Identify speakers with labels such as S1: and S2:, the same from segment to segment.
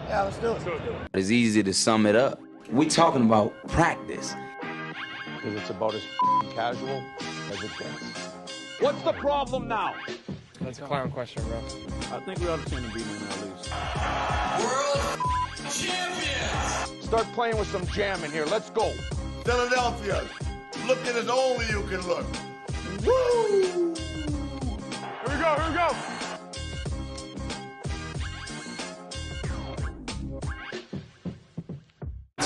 S1: Yeah, let's do it.
S2: It's easy to sum it up. We're talking about practice.
S3: Because it's about as casual as it gets.
S4: What's the problem now?
S5: That's a clown question, bro.
S4: I think we ought to send a beating at least.
S6: World champions!
S3: Start playing with some jam in here. Let's go.
S6: Philadelphia, looking as only you can look. Woo!
S3: Here we go.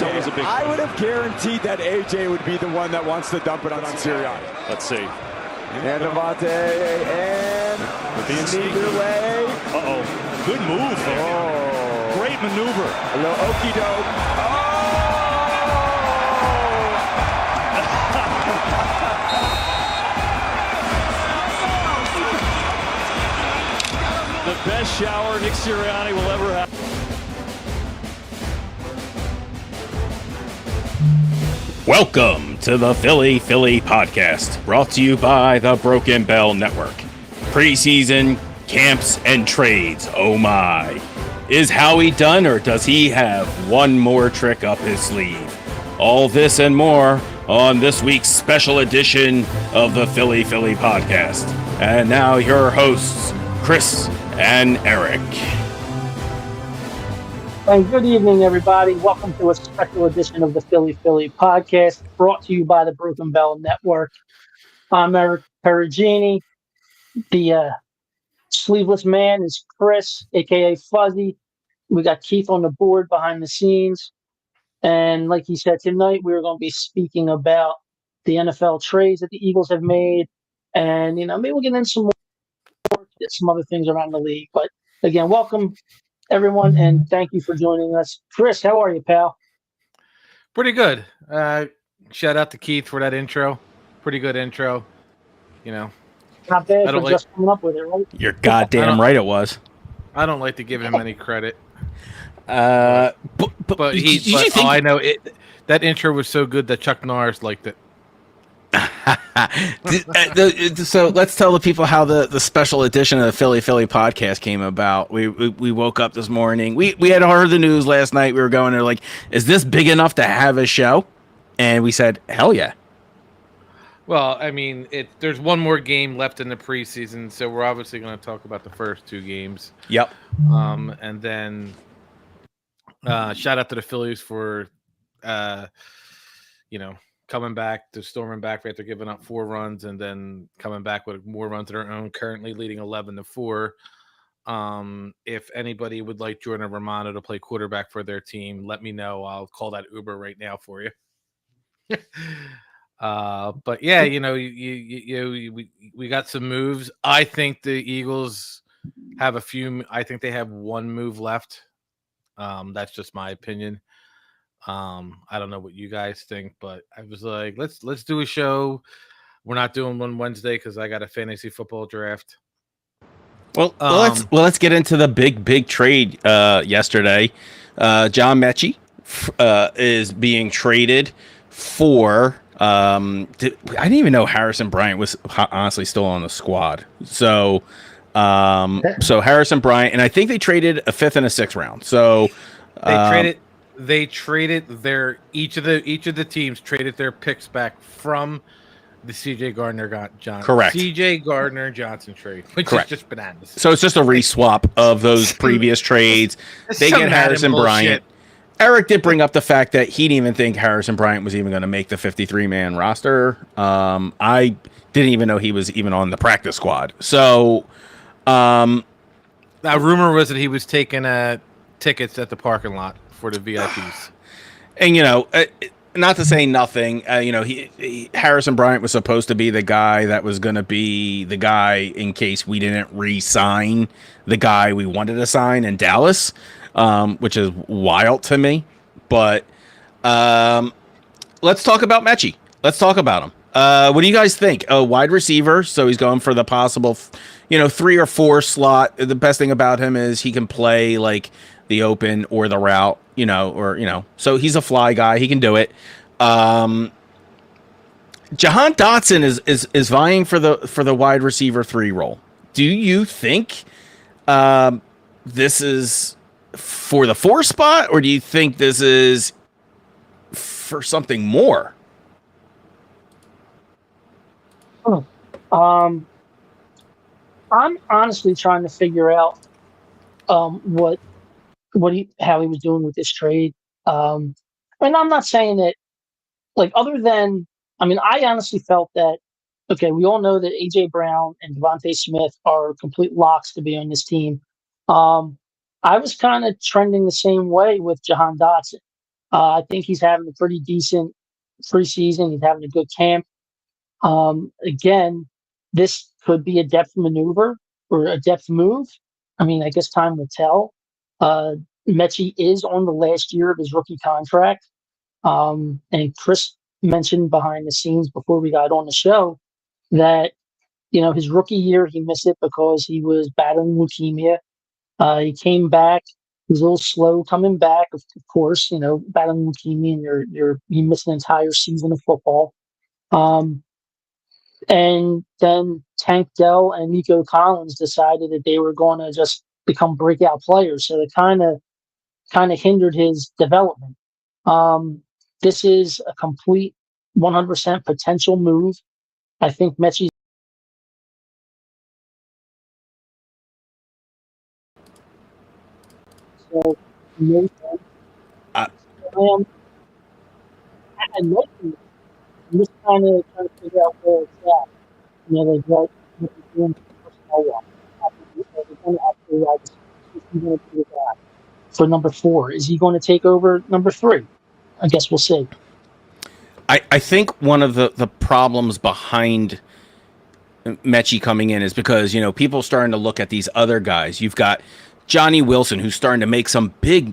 S7: I would have guaranteed that AJ would be the one that wants to dump it on Sirianni.
S4: Let's see.
S7: And Devontae, and neither way.
S4: Uh-oh. Good move there.
S7: Oh.
S4: Great maneuver.
S7: A little okey doke.
S4: The best shower Nick Sirianni will ever have. Welcome to the Philly Podcast, brought to you by the Broken Bell Network. Preseason, camps, and trades. Oh my. Is Howie done, or does he have one more trick up his sleeve? All this and more on this week's special edition of the Philly Podcast. And now your hosts, Chris and Eric.
S8: And good evening, everybody. Welcome to a special edition of the Philly Podcast, brought to you by the Broken Bell Network. I'm Eric Perugini. The sleeveless man is Chris, a.k.a. Fuzzy. We got Keith on the board behind the scenes. And like he said, tonight we're going to be speaking about the NFL trades that the Eagles have made. And, maybe we'll get into some other things around the league. But, again, welcome, everyone, and thank you for joining us. Chris, how are you, pal?
S5: Pretty good. Shout out to Keith for that intro. Pretty good intro.
S8: Not bad for just coming up with it, right?
S9: You're goddamn right it was.
S5: I don't like to give him any credit.
S9: But
S5: I know it. That intro was so good that Chuck Norris liked it.
S9: So let's tell the people how the special edition of the Philly Podcast came about. We woke up this morning. We had heard the news last night. We were going there like, is this big enough to have a show? And we said, hell yeah.
S5: Well, I mean, there's one more game left in the preseason, so we're obviously going to talk about the first two games.
S9: Yep.
S5: And then shout out to the Phillies for coming back to storming back after giving up 4 runs and then coming back with more runs of their own, currently leading 11-4. If anybody would like Jordan Romano to play quarterback for their team, let me know. I'll call that Uber right now for you. But yeah, we got some moves. I think the Eagles have I think they have one move left. That's just my opinion. I don't know what you guys think, but I was like, let's do a show. We're not doing one Wednesday because I got a fantasy football draft.
S9: Well, let's get into the big trade yesterday. John Mechie is being traded for. I didn't even know Harrison Bryant was honestly still on the squad. So Harrison Bryant, and I think they traded a 5th and a 6th round. So
S5: They traded each of the teams traded their picks back from the CJ Gardner Johnson trade, which
S9: Correct.
S5: is just bananas.
S9: So it's just a re-swap of those previous trades. They get Harrison Bryant. Eric did bring up the fact that he didn't even think Harrison Bryant was even going to make the 53-man roster. I didn't even know he was even on the practice squad. So,
S5: that rumor was that he was taking tickets at the parking lot for the VIPs.
S9: And not to say nothing, Harrison Bryant was supposed to be the guy that was going to be the guy in case we didn't re-sign the guy we wanted to sign in Dallas. Which is wild to me, but let's talk about Mechie. Let's talk about him. What do you guys think? A wide receiver, so he's going for the possible, 3 or 4 slot. The best thing about him is he can play like the open or the route, so he's a fly guy. He can do it. Jahan Dotson is vying for the wide receiver 3 role. Do you think this is for the 4 spot, or do you think this is for something more?
S8: I'm honestly trying to figure out what how he was doing with this trade. And I'm not saying that, like, other than, I mean, I honestly felt that, okay, we all know that AJ Brown and Devontae Smith are complete locks to be on this team. I was kind of trending the same way with Jahan Dotson. I think he's having a pretty decent preseason. He's having a good camp. Again, this could be a depth maneuver or a depth move. I mean, I guess time will tell. Mechie is on the last year of his rookie contract. And Chris mentioned behind the scenes before we got on the show that, his rookie year, he missed it because he was battling leukemia. He came back. He was a little slow coming back, of course, battling leukemia, and you miss an entire season of football. And then Tank Dell and Nico Collins decided that they were going to just become breakout players. So it kind of hindered his development. This is a complete 100% potential move. I think Mechie's so no sense. I like him. I'm just trying to figure out where it's at. Like what he's doing personnel wise. They're going to actually who's he going to be the guy for number 4? Is he going to take over number 3? I guess we'll see.
S9: I think one of the problems behind Mechie coming in is because, people are starting to look at these other guys. You've got Johnny Wilson, who's starting to make some big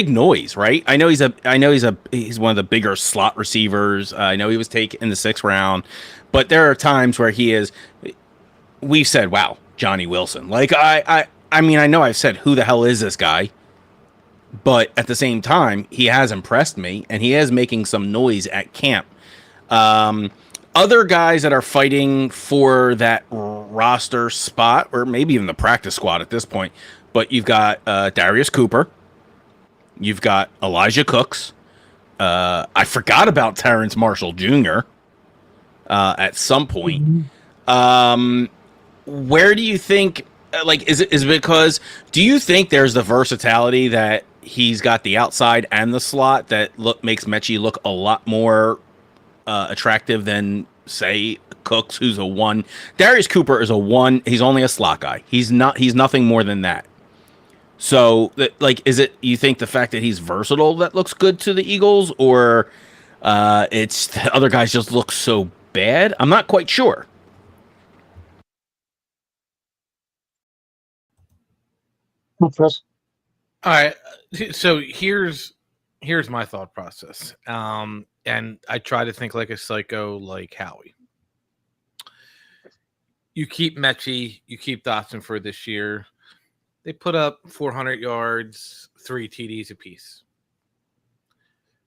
S9: noise, right? I know he's one of the bigger slot receivers. I know he was taken in the 6th round, but there are times where we've said, wow, Johnny Wilson. Like, I mean, I know I've said, who the hell is this guy? But at the same time, he has impressed me, and he is making some noise at camp. Other guys that are fighting for that roster spot, or maybe even the practice squad at this point, but you've got Darius Cooper. You've got Elijah Cooks. I forgot about Terrence Marshall Jr. At some point. Where do you think, is it because, do you think there's the versatility that he's got the outside and the slot that makes Mechie look a lot more attractive than, say, Cooks, who's a 1? Darius Cooper is a 1. He's only a slot guy. He's nothing more than that. So, is it, you think the fact that he's versatile that looks good to the Eagles, or it's the other guys just look so bad? I'm not quite sure.
S8: Chris?
S5: All right. So here's my thought process. And I try to think like a psycho, like Howie. You keep Mechie, you keep Dotson for this year. They put up 400 yards, 3 TDs apiece.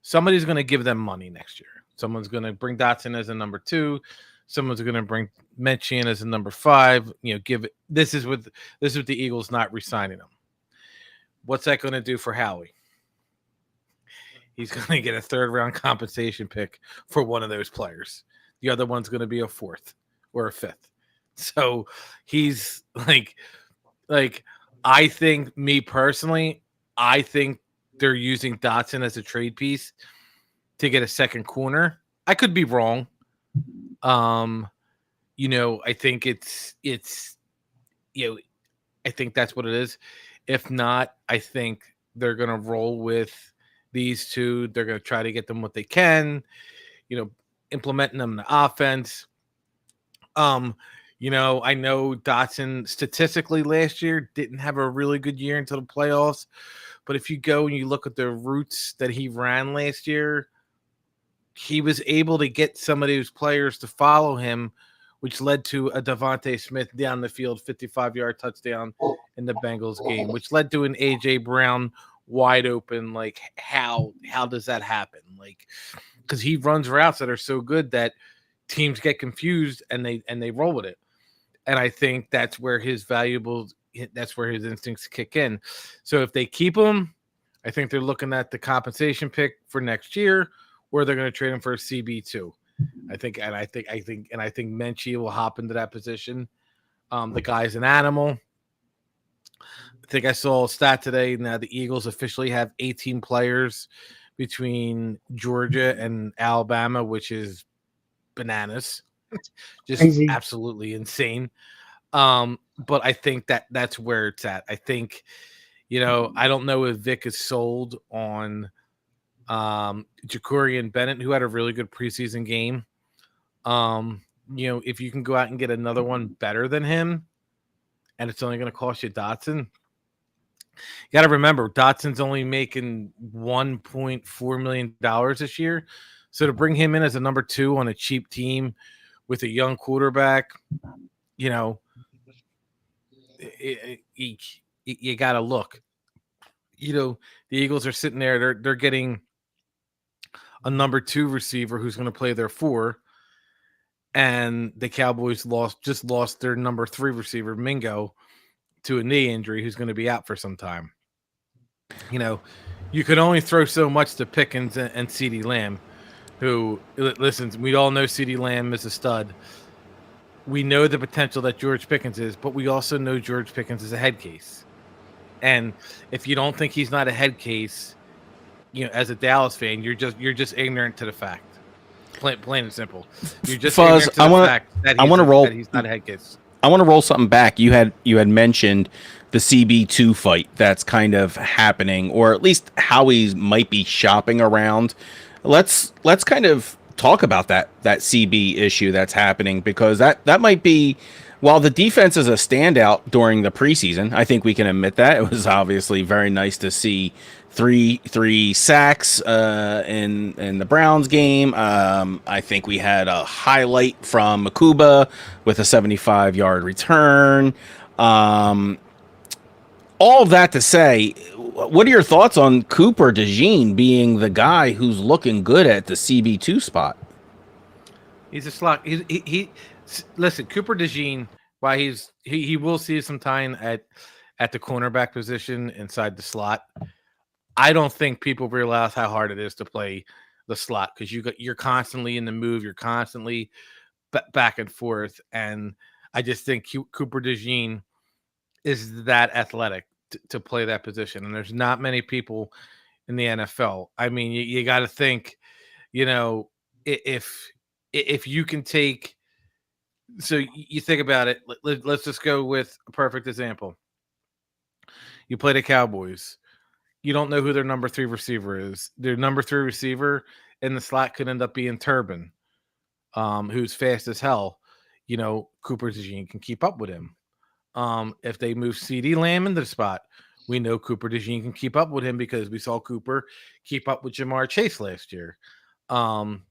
S5: Somebody's going to give them money next year. Someone's going to bring Dotson as a number 2. Someone's going to bring Mechie in as a number 5. This is with the Eagles not re-signing him. What's that going to do for Howie? He's going to get a 3rd round compensation pick for one of those players. The other one's going to be a 4th or a 5th. So he's like, I think, me personally, I think they're using Dotson as a trade piece to get a second corner. I could be wrong. I think it's I think that's what it is. If not, I think they're going to roll with these 2. They're going to try to get them what they can, implementing them in the offense. I know Dotson statistically last year didn't have a really good year until the playoffs. But if you go and you look at the routes that he ran last year, he was able to get some of those players to follow him, which led to a Devontae Smith down the field 55-yard touchdown in the Bengals game, which led to an A.J. Brown wide open. Like, how does that happen? Like, because he runs routes that are so good that teams get confused and they roll with it. And I think that's where his valuable that's where his instincts kick in. So if they keep him, I think they're looking at the compensation pick for next year, or they're going to trade him for a CB2. I think Menchie will hop into that position. The guy's an animal. I think I saw a stat today. Now the Eagles officially have 18 players between Georgia and Alabama, which is bananas. Just
S8: Crazy.
S5: absolutely insane. But I think that's where it's at. I think, I don't know if Vic is sold on Jacorian Bennett, who had a really good preseason game. If you can go out and get another one better than him, and it's only going to cost you Dotson, you got to remember Dotson's only making $1.4 million this year. So to bring him in as a number 2 on a cheap team with a young quarterback, you got to look. The Eagles are sitting there. They're getting a number 2 receiver who's going to play their 4, and the Cowboys just lost their number 3 receiver, Mingo, to a knee injury, who's going to be out for some time. You can only throw so much to Pickens and CeeDee Lamb, who, listen, we all know CeeDee Lamb is a stud. We know the potential that George Pickens is, but we also know George Pickens is a head case. And if you don't think he's not a head case, as a Dallas fan, you're just ignorant to the fact. Plain and simple. You're just ignorant to the fact that he's not a head case.
S9: I want to roll something back. You had mentioned the CB2 fight that's kind of happening, or at least Howie might be shopping around. Let's kind of talk about that CB issue that's happening, because that might be, while the defense is a standout during the preseason, I think we can admit that. It was obviously very nice to see three sacks in the Browns game. I think we had a highlight from Makuba with a 75-yard return. All of that to say, what are your thoughts on Cooper DeJean being the guy who's looking good at the CB2 spot?
S5: He's a slot. Listen, Cooper DeJean, while he will see some time at the cornerback position inside the slot, I don't think people realize how hard it is to play the slot, because you're constantly in the move, you're constantly back and forth, and I just think Cooper DeJean is that athletic to play that position, and there's not many people in the NFL. I mean, you got to think, if you can take, so you think about it. Let's just go with a perfect example. You play the Cowboys. You don't know who their number 3 receiver is. Their number 3 receiver in the slot could end up being Turbin, who's fast as hell. Cooper DeJean can keep up with him. If they move CeeDee Lamb into the spot, we know Cooper DeJean can keep up with him, because we saw Cooper keep up with Jamar Chase last year. And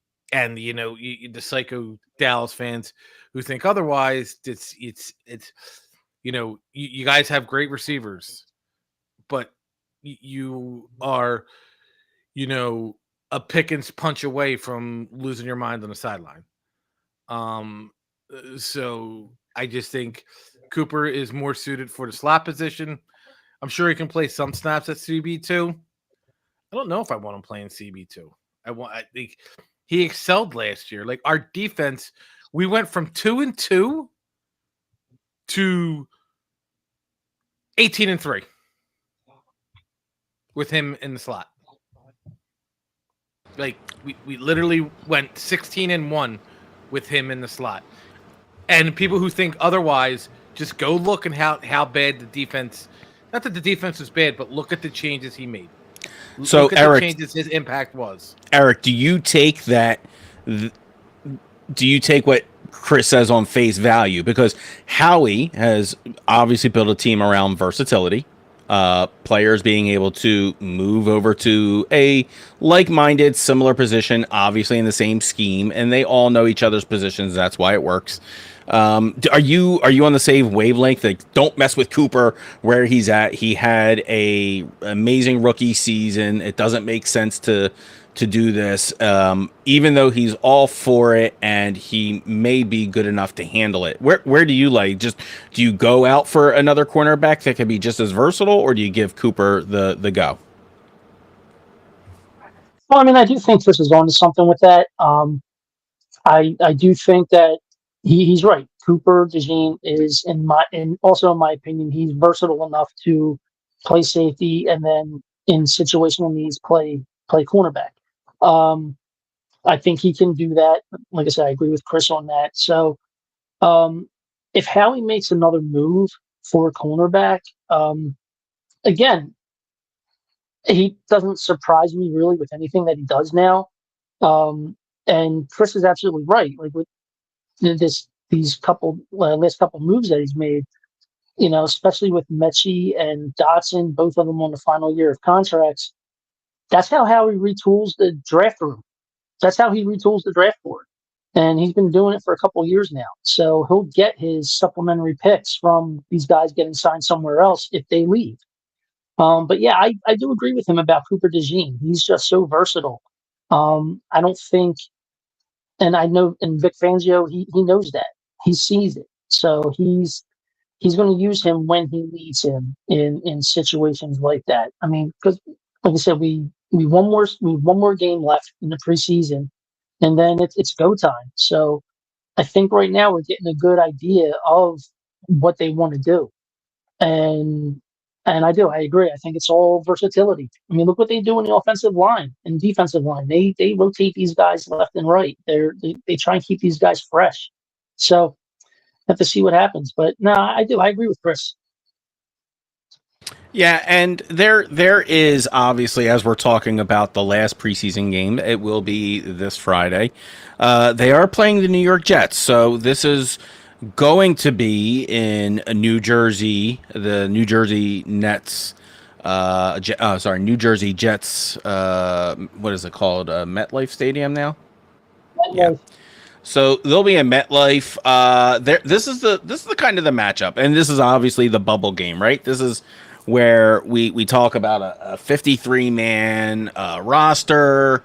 S5: the psycho Dallas fans who think otherwise, it's you guys have great receivers, but you are, a Pickens punch away from losing your mind on the sideline. So I just think Cooper is more suited for the slot position. I'm sure he can play some snaps at CB2. I don't know if I want him playing CB2. I think he excelled last year. Like, our defense, we went from 2-2 to 18-3 with him in the slot. Like, we literally went 16-1 with him in the slot. And people who think otherwise, just go look and how bad the defense, not that the defense was bad, but look at the changes he made.
S9: So
S5: look at
S9: Eric,
S5: the changes his impact was.
S9: Eric, do you take that? Do you take what Chris says on face value? Because Howie has obviously built a team around versatility, players being able to move over to a like-minded, similar position, obviously in the same scheme, and they all know each other's positions. That's why it works. Are you on the same wavelength? Like, don't mess with Cooper where he's at. He had a amazing rookie season. It doesn't make sense to do this, even though he's all for it and he may be good enough to handle it. Where do you like? Just do you go out for another cornerback that can be just as versatile, or do you give Cooper the go?
S8: Well, I mean, I do think Chris is on to something with that. I do think that he's right. Cooper DeJean is also in my opinion, he's versatile enough to play safety and then in situational needs play cornerback. I think he can do that. Like I said, I agree with Chris on that. So if Howie makes another move for a cornerback, again, he doesn't surprise me really with anything that he does now. And Chris is absolutely right. Like with these last couple moves that he's made, especially with Mechie and Dotson, both of them on the final year of contracts. That's how Howie retools the draft room. That's how he retools the draft board. And he's been doing it for a couple of years now. So he'll get his supplementary picks from these guys getting signed somewhere else if they leave. But yeah, I do agree with him about Cooper DeJean. He's just so versatile. I don't think, and I know, and Vic Fangio, he knows that. He sees it. So he's going to use him when he needs him in situations like that. I mean, because like I said, we one more game left in the preseason, and then it's go time. So I think right now we're getting a good idea of what they want to do, and I agree. I think it's all versatility. I mean, look what they do in the offensive line and defensive line. They rotate these guys left and right. They try and keep these guys fresh. So have to see what happens. But no, I do. I agree with Chris.
S9: Yeah, and there is obviously, as we're talking about the last preseason game, it will be this Friday. They are playing the New York Jets, so this is going to be in New Jersey, the New Jersey Nets. New Jersey Jets. What is it called? MetLife Stadium now.
S8: MetLife.
S9: Yeah. So they'll be in MetLife. This is the kind of the matchup, and this is obviously the bubble game, right? This is where we talk about a 53-man roster,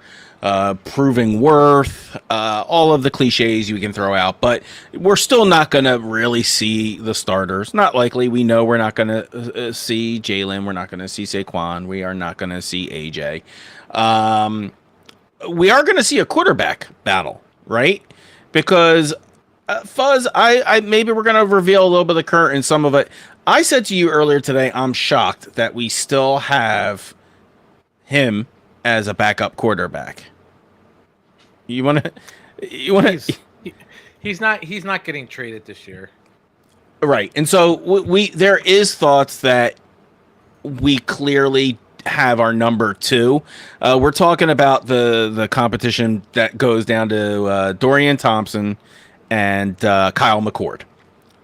S9: proving worth, all of the cliches you can throw out, but we're still not going to really see the starters. Not likely. We know we're not going to see Jalen. We're not going to see Saquon. We are not going to see AJ. We are going to see a quarterback battle, right? Because Fuzz, I maybe we're going to reveal a little bit of the current in some of it. I said to you earlier today, I'm shocked that we still have him as a backup quarterback. You want to?
S5: He's not getting traded this year,
S9: right? And so there is thoughts that we clearly have our number two. We're talking about the competition that goes down to Dorian Thompson and Kyle McCord.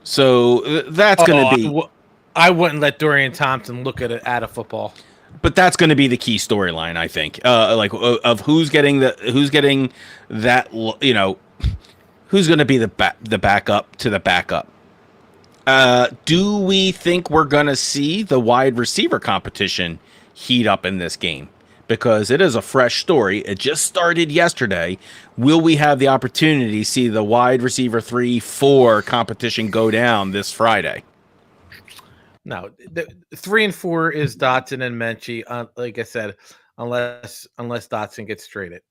S9: So that's going to be.
S5: I wouldn't let Dorian Thompson look at a football.
S9: But that's going to be the key storyline, I think. Of who's getting that. Who's going to be the backup to the backup. Do we think we're going to see the wide receiver competition heat up in this game? Because it is a fresh story. It just started yesterday. Will we have the opportunity to see the wide receiver 3-4 competition go down this Friday?
S5: No, the 3 and 4 is Dotson and Mechie. Like I said, unless Dotson gets traded,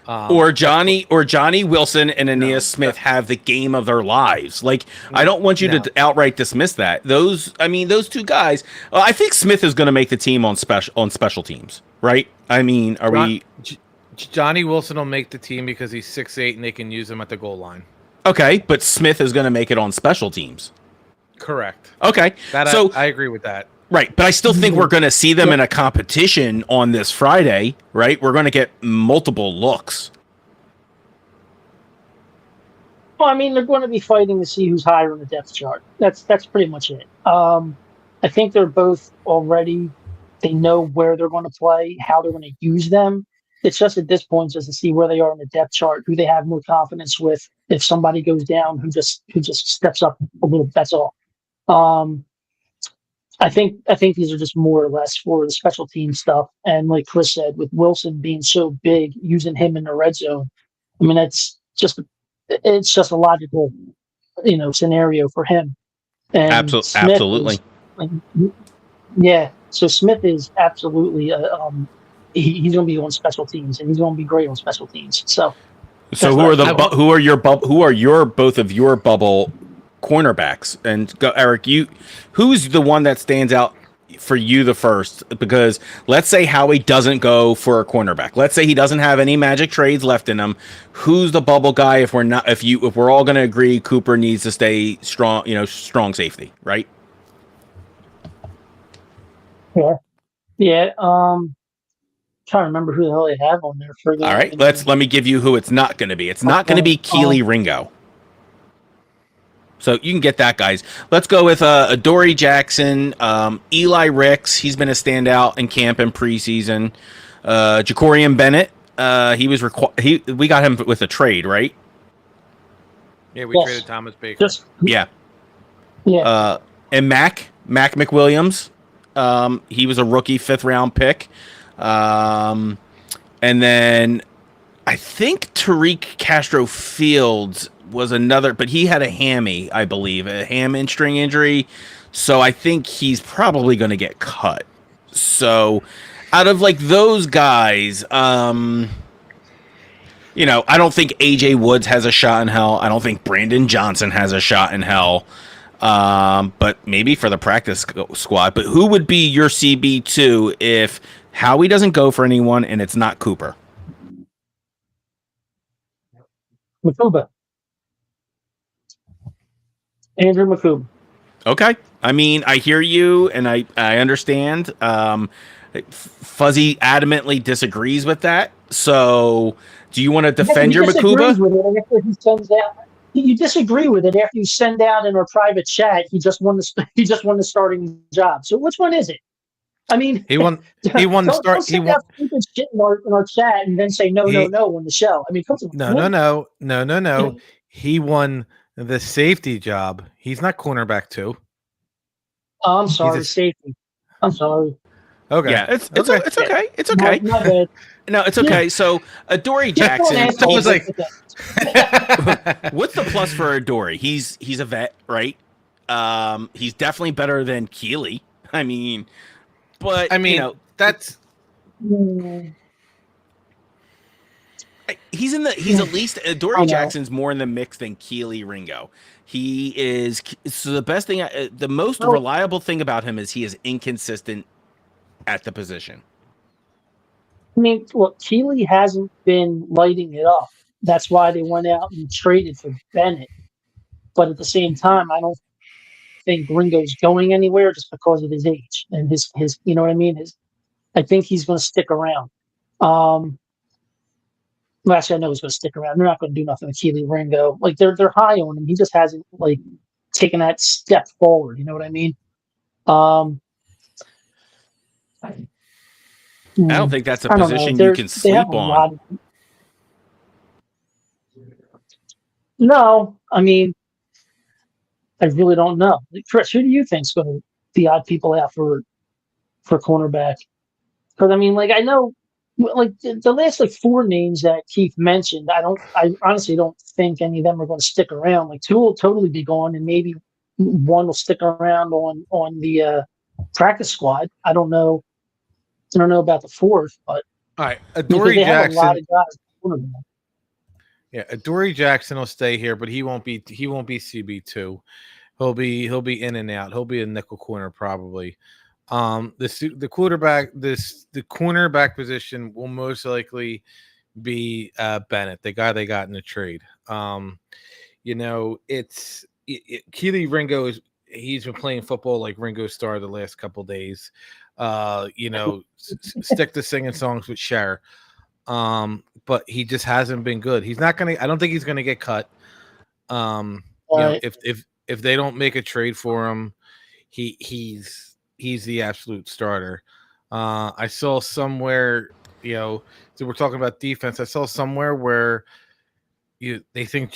S9: or Johnny Wilson and Aeneas Smith have the game of their lives. Like, I don't want you to outright dismiss that. Those two guys. I think Smith is going to make the team on special teams, right? I mean,
S5: Johnny Wilson will make the team because he's 6'8" and they can use him at the goal line.
S9: Okay, but Smith is going to make it on special teams.
S5: Correct.
S9: Okay.
S5: I agree with that.
S9: Right, but I still think we're going to see them in a competition on this Friday, right? We're going to get multiple looks.
S8: Well, I mean, they're going to be fighting to see who's higher on the depth chart. That's pretty much it. I think they're both already. They know where they're going to play, how they're going to use them. it's just at this point just to see where they are in the depth chart, who they have more confidence with. If somebody goes down, who just steps up a little. That's all. I think these are just more or less for the special team stuff. And like Chris said, with Wilson being so big, using him in the red zone, I mean it's just a logical, scenario for him. And
S9: Absolutely.
S8: Yeah. So Smith is absolutely he's going to be on special teams, and he's going to be great on special teams. So
S9: who are your both of your bubble cornerbacks? And go, Eric, who's the one that stands out for you the first? Because let's say Howie doesn't go for a cornerback. Let's say he doesn't have any magic trades left in him. Who's the bubble guy? If we're all going to agree Cooper needs to stay strong, strong safety, right?
S8: Yeah. Trying to remember who the hell they have on there for.
S9: All right, let me give you who it's not going to be. It's not going to be Keely Ringo. So you can get that, guys. Let's go with Adoree Jackson, Eli Ricks. He's been a standout in camp and preseason. Jacorian Bennett. We got him with a trade, right?
S5: Yeah, we traded Thomas Baker.
S8: Yeah.
S9: And Mac McWilliams. He was a rookie 5th round pick. And then I think Tariq Castro Fields was another, but he had a hammy, I believe, a hamstring injury. So I think he's probably going to get cut. So out of like those guys, I don't think AJ Woods has a shot in hell. I don't think Brandon Johnson has a shot in hell. But maybe for the practice squad. But who would be your CB2 if Howie doesn't go for anyone and it's not Cooper?
S8: Makuba. Andrew Makuba.
S9: Okay. I mean, I hear you and I understand. Fuzzy adamantly disagrees with that. So do you want to defend your Makuba?
S8: You disagree with it after you send out in our private chat. He just won the starting job. So which one is it? I mean,
S5: he won the start.
S8: He won stupid shit in our chat and then say no on the show. I mean,
S5: No. He won the safety job. He's not cornerback 2.
S8: Oh, I'm sorry, safety. I'm sorry.
S5: Okay.
S9: Yeah, it's okay. It's okay.
S8: My bad.
S9: No, it's okay. Yeah. So Adoree Jackson.
S5: Was like,
S9: what's the plus for Adoree? He's a vet, right? He's definitely better than Keely. I mean,
S5: that's.
S9: He's at least Adoree Jackson's more in the mix than Keely Ringo. He is so the best thing, the most reliable thing about him is he is inconsistent at the position.
S8: I mean, look, Keely hasn't been lighting it up. That's why they went out and traded for Bennett. But at the same time, I don't think Ringo's going anywhere just because of his age and his you know what I mean? I think he's going to stick around. Well, actually, I know he's going to stick around. They're not going to do nothing with Keely Ringo. Like they're high on him. He just hasn't like taken that step forward. You know what I mean?
S9: I don't think that's a position you can sleep on.
S8: No, I mean, I really don't know. Chris, who do you think's going to be odd people out for cornerback? Because I mean, like I know, like the last like 4 names that Keith mentioned, I honestly don't think any of them are going to stick around. Like 2 will totally be gone, and maybe 1 will stick around on the practice squad. I don't know about the 4th, but
S5: all right, Adoree Jackson.
S8: Have a lot of guys.
S5: Yeah, Adoree Jackson will stay here, but he won't be CB2. He'll be in and out. He'll be a nickel corner probably. The cornerback position will most likely be Bennett, the guy they got in the trade. Keely Ringo he's been playing football like Ringo Starr the last couple days. Stick to singing songs with Cher. But he just hasn't been good. I don't think he's gonna get cut. If they don't make a trade for him, he's the absolute starter. I saw somewhere So we're talking about defense. I saw somewhere where they think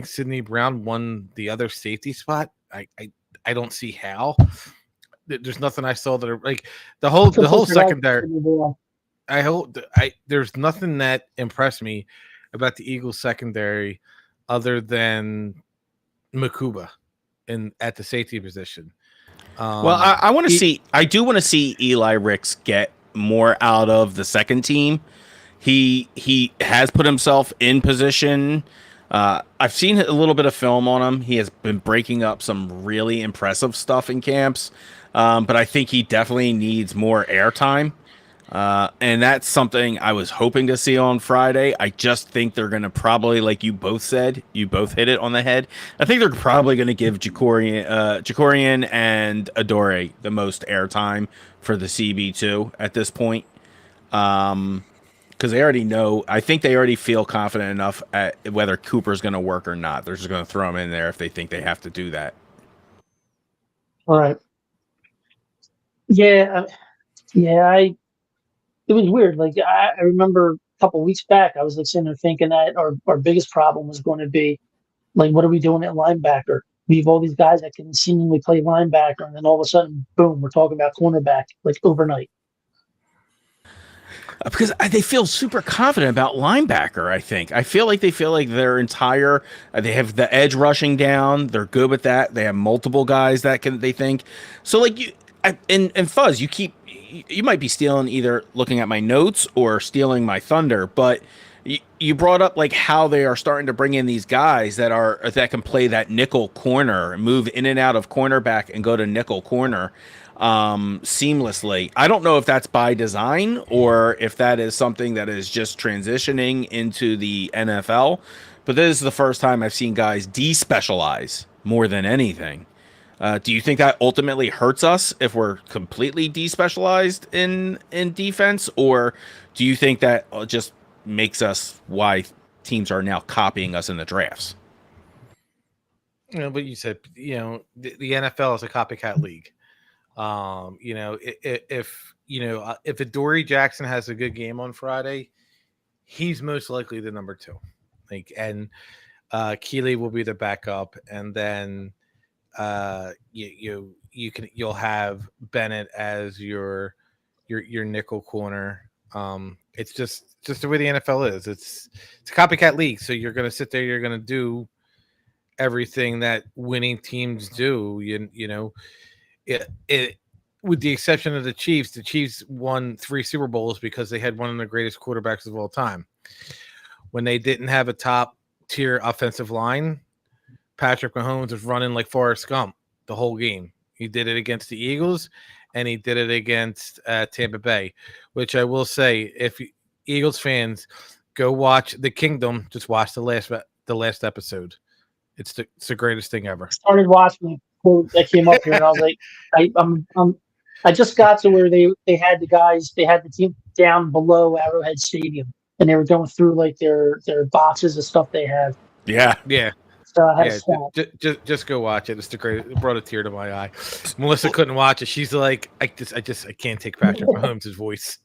S5: Sidney Brown won the other safety spot. I don't see how. There's nothing I saw that are like the whole secondary. There's nothing that impressed me about the Eagles secondary other than Makuba at the safety position.
S9: I want to see. I do want to see Eli Ricks get more out of the second team. He has put himself in position. I've seen a little bit of film on him. He has been breaking up some really impressive stuff in camps, but I think he definitely needs more airtime. And that's something I was hoping to see on Friday. I just think they're going to probably, like you both said, you both hit it on the head. I think they're probably going to give Jacorian and Adore the most airtime for the CB2 at this point. Because they already know, I think they already feel confident enough at whether Cooper's going to work or not. They're just going to throw him in there if they think they have to do that.
S8: All right. Yeah. It was weird. Like I remember a couple weeks back, I was like sitting there thinking that our biggest problem was going to be like, what are we doing at linebacker? We have all these guys that can seemingly play linebacker, and then all of a sudden, boom, we're talking about cornerback like overnight.
S9: Because they feel super confident about linebacker, I think. I feel like they feel like their entire they have the edge rushing down. They're good with that. They have multiple guys that they think. So like and Fuzz, you might be stealing, either looking at my notes or stealing my thunder, but you brought up like how they are starting to bring in these guys that can play that nickel corner, move in and out of cornerback and go to nickel corner seamlessly. I don't know if that's by design or if that is something that is just transitioning into the NFL, but this is the first time I've seen guys despecialize more than anything. Do you think that ultimately hurts us if we're completely despecialized in defense, or do you think that just makes us why teams are now copying us in the drafts?
S5: But you said, the NFL is a copycat league. If Adoree Jackson has a good game on Friday, he's most likely the number 2. And Keeley will be the backup, and then you'll have Bennett as your nickel corner. It's just the way the NFL is. It's a copycat league, so you're going to sit there, you're going to do everything that winning teams do. It with the exception of the Chiefs won 3 Super Bowls because they had one of the greatest quarterbacks of all time. When they didn't have a top tier offensive line, Patrick Mahomes was running like Forrest Gump the whole game. He did it against the Eagles, and he did it against Tampa Bay, which I will say, if Eagles fans go watch The Kingdom, just watch the last episode. It's the greatest thing ever.
S8: I started watching that came up here, and I was like, I just got to where they had the team down below Arrowhead Stadium, and they were going through like their boxes of stuff they have.
S9: Yeah.
S8: So I had to
S5: just go watch it. It's the great. It brought a tear to my eye. Melissa couldn't watch it. She's like, I can't take Patrick Mahomes' voice.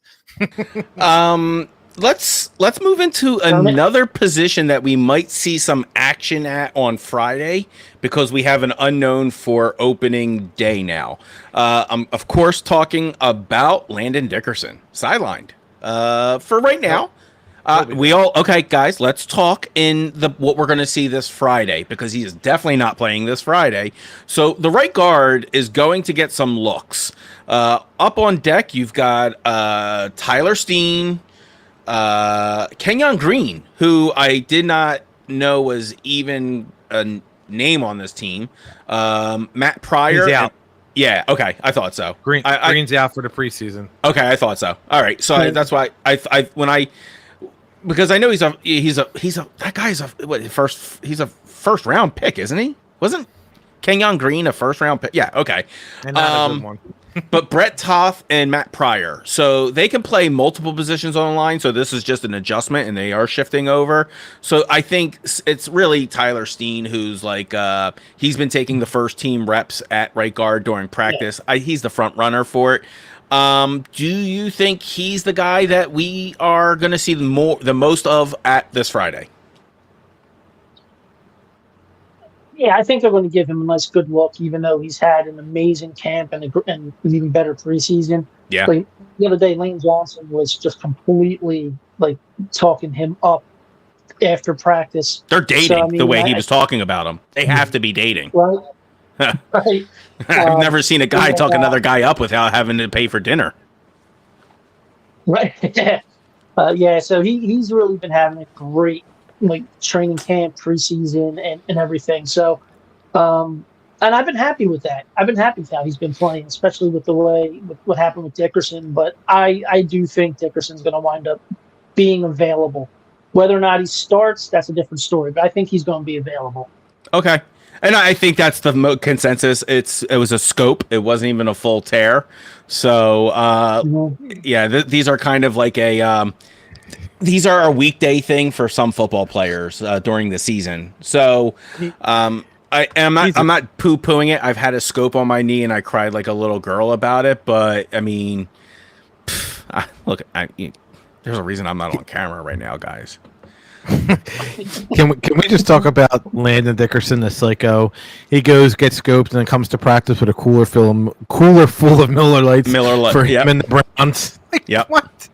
S9: Let's move into another position that we might see some action at on Friday, because we have an unknown for opening day now. I'm of course talking about Landon Dickerson, sidelined for right now. Okay, guys, let's talk in what we're going to see this Friday, because he is definitely not playing this Friday. So the right guard is going to get some looks. Up on deck, you've got Tyler Steen, Kenyon Green, who I did not know was even a name on this team. Matt Pryor.
S5: He's out.
S9: Yeah, okay, I thought so.
S5: Green's out for the preseason.
S9: Okay, I thought so. All right, so that's why because I know he's a first round pick, isn't he? Wasn't Kenyon Green a first round pick? Yeah, okay.
S5: And not a good one.
S9: But Brett Toth and Matt Pryor, so they can play multiple positions on the line. So this is just an adjustment, and they are shifting over. So I think it's really Tyler Steen who's like he's been taking the first team reps at right guard during practice. He's the front runner for it. Do you think he's the guy that we are going to see the most of at this Friday?
S8: Yeah, I think they're going to give him a nice good look, even though he's had an amazing camp and an even better preseason.
S9: Yeah.
S8: Like the other day, Lane Johnson was just completely like talking him up after practice.
S9: They're dating
S8: So, I mean,
S9: the way he was talking about him. They have to be dating.
S8: Right. Right.
S9: I've never seen a guy talk another guy up without having to pay for dinner.
S8: Right. Yeah. So he's really been having a great training camp, preseason, and everything. So, and I've been happy with that. I've been happy with how he's been playing, especially with what happened with Dickerson. But I do think Dickerson's going to wind up being available. Whether or not he starts, that's a different story. But I think he's going to be available.
S9: Okay. And I think that's the consensus. It was a scope. It wasn't even a full tear. So, these are kind of like these are a weekday thing for some football players during the season. So, I'm not poo-pooing it. I've had a scope on my knee and I cried like a little girl about it. But I mean, there's a reason I'm not on camera right now, guys.
S5: Can we just talk about Landon Dickerson, the psycho? He goes, gets scoped, and then comes to practice with a cooler full of Miller Lights for him and the Browns. What?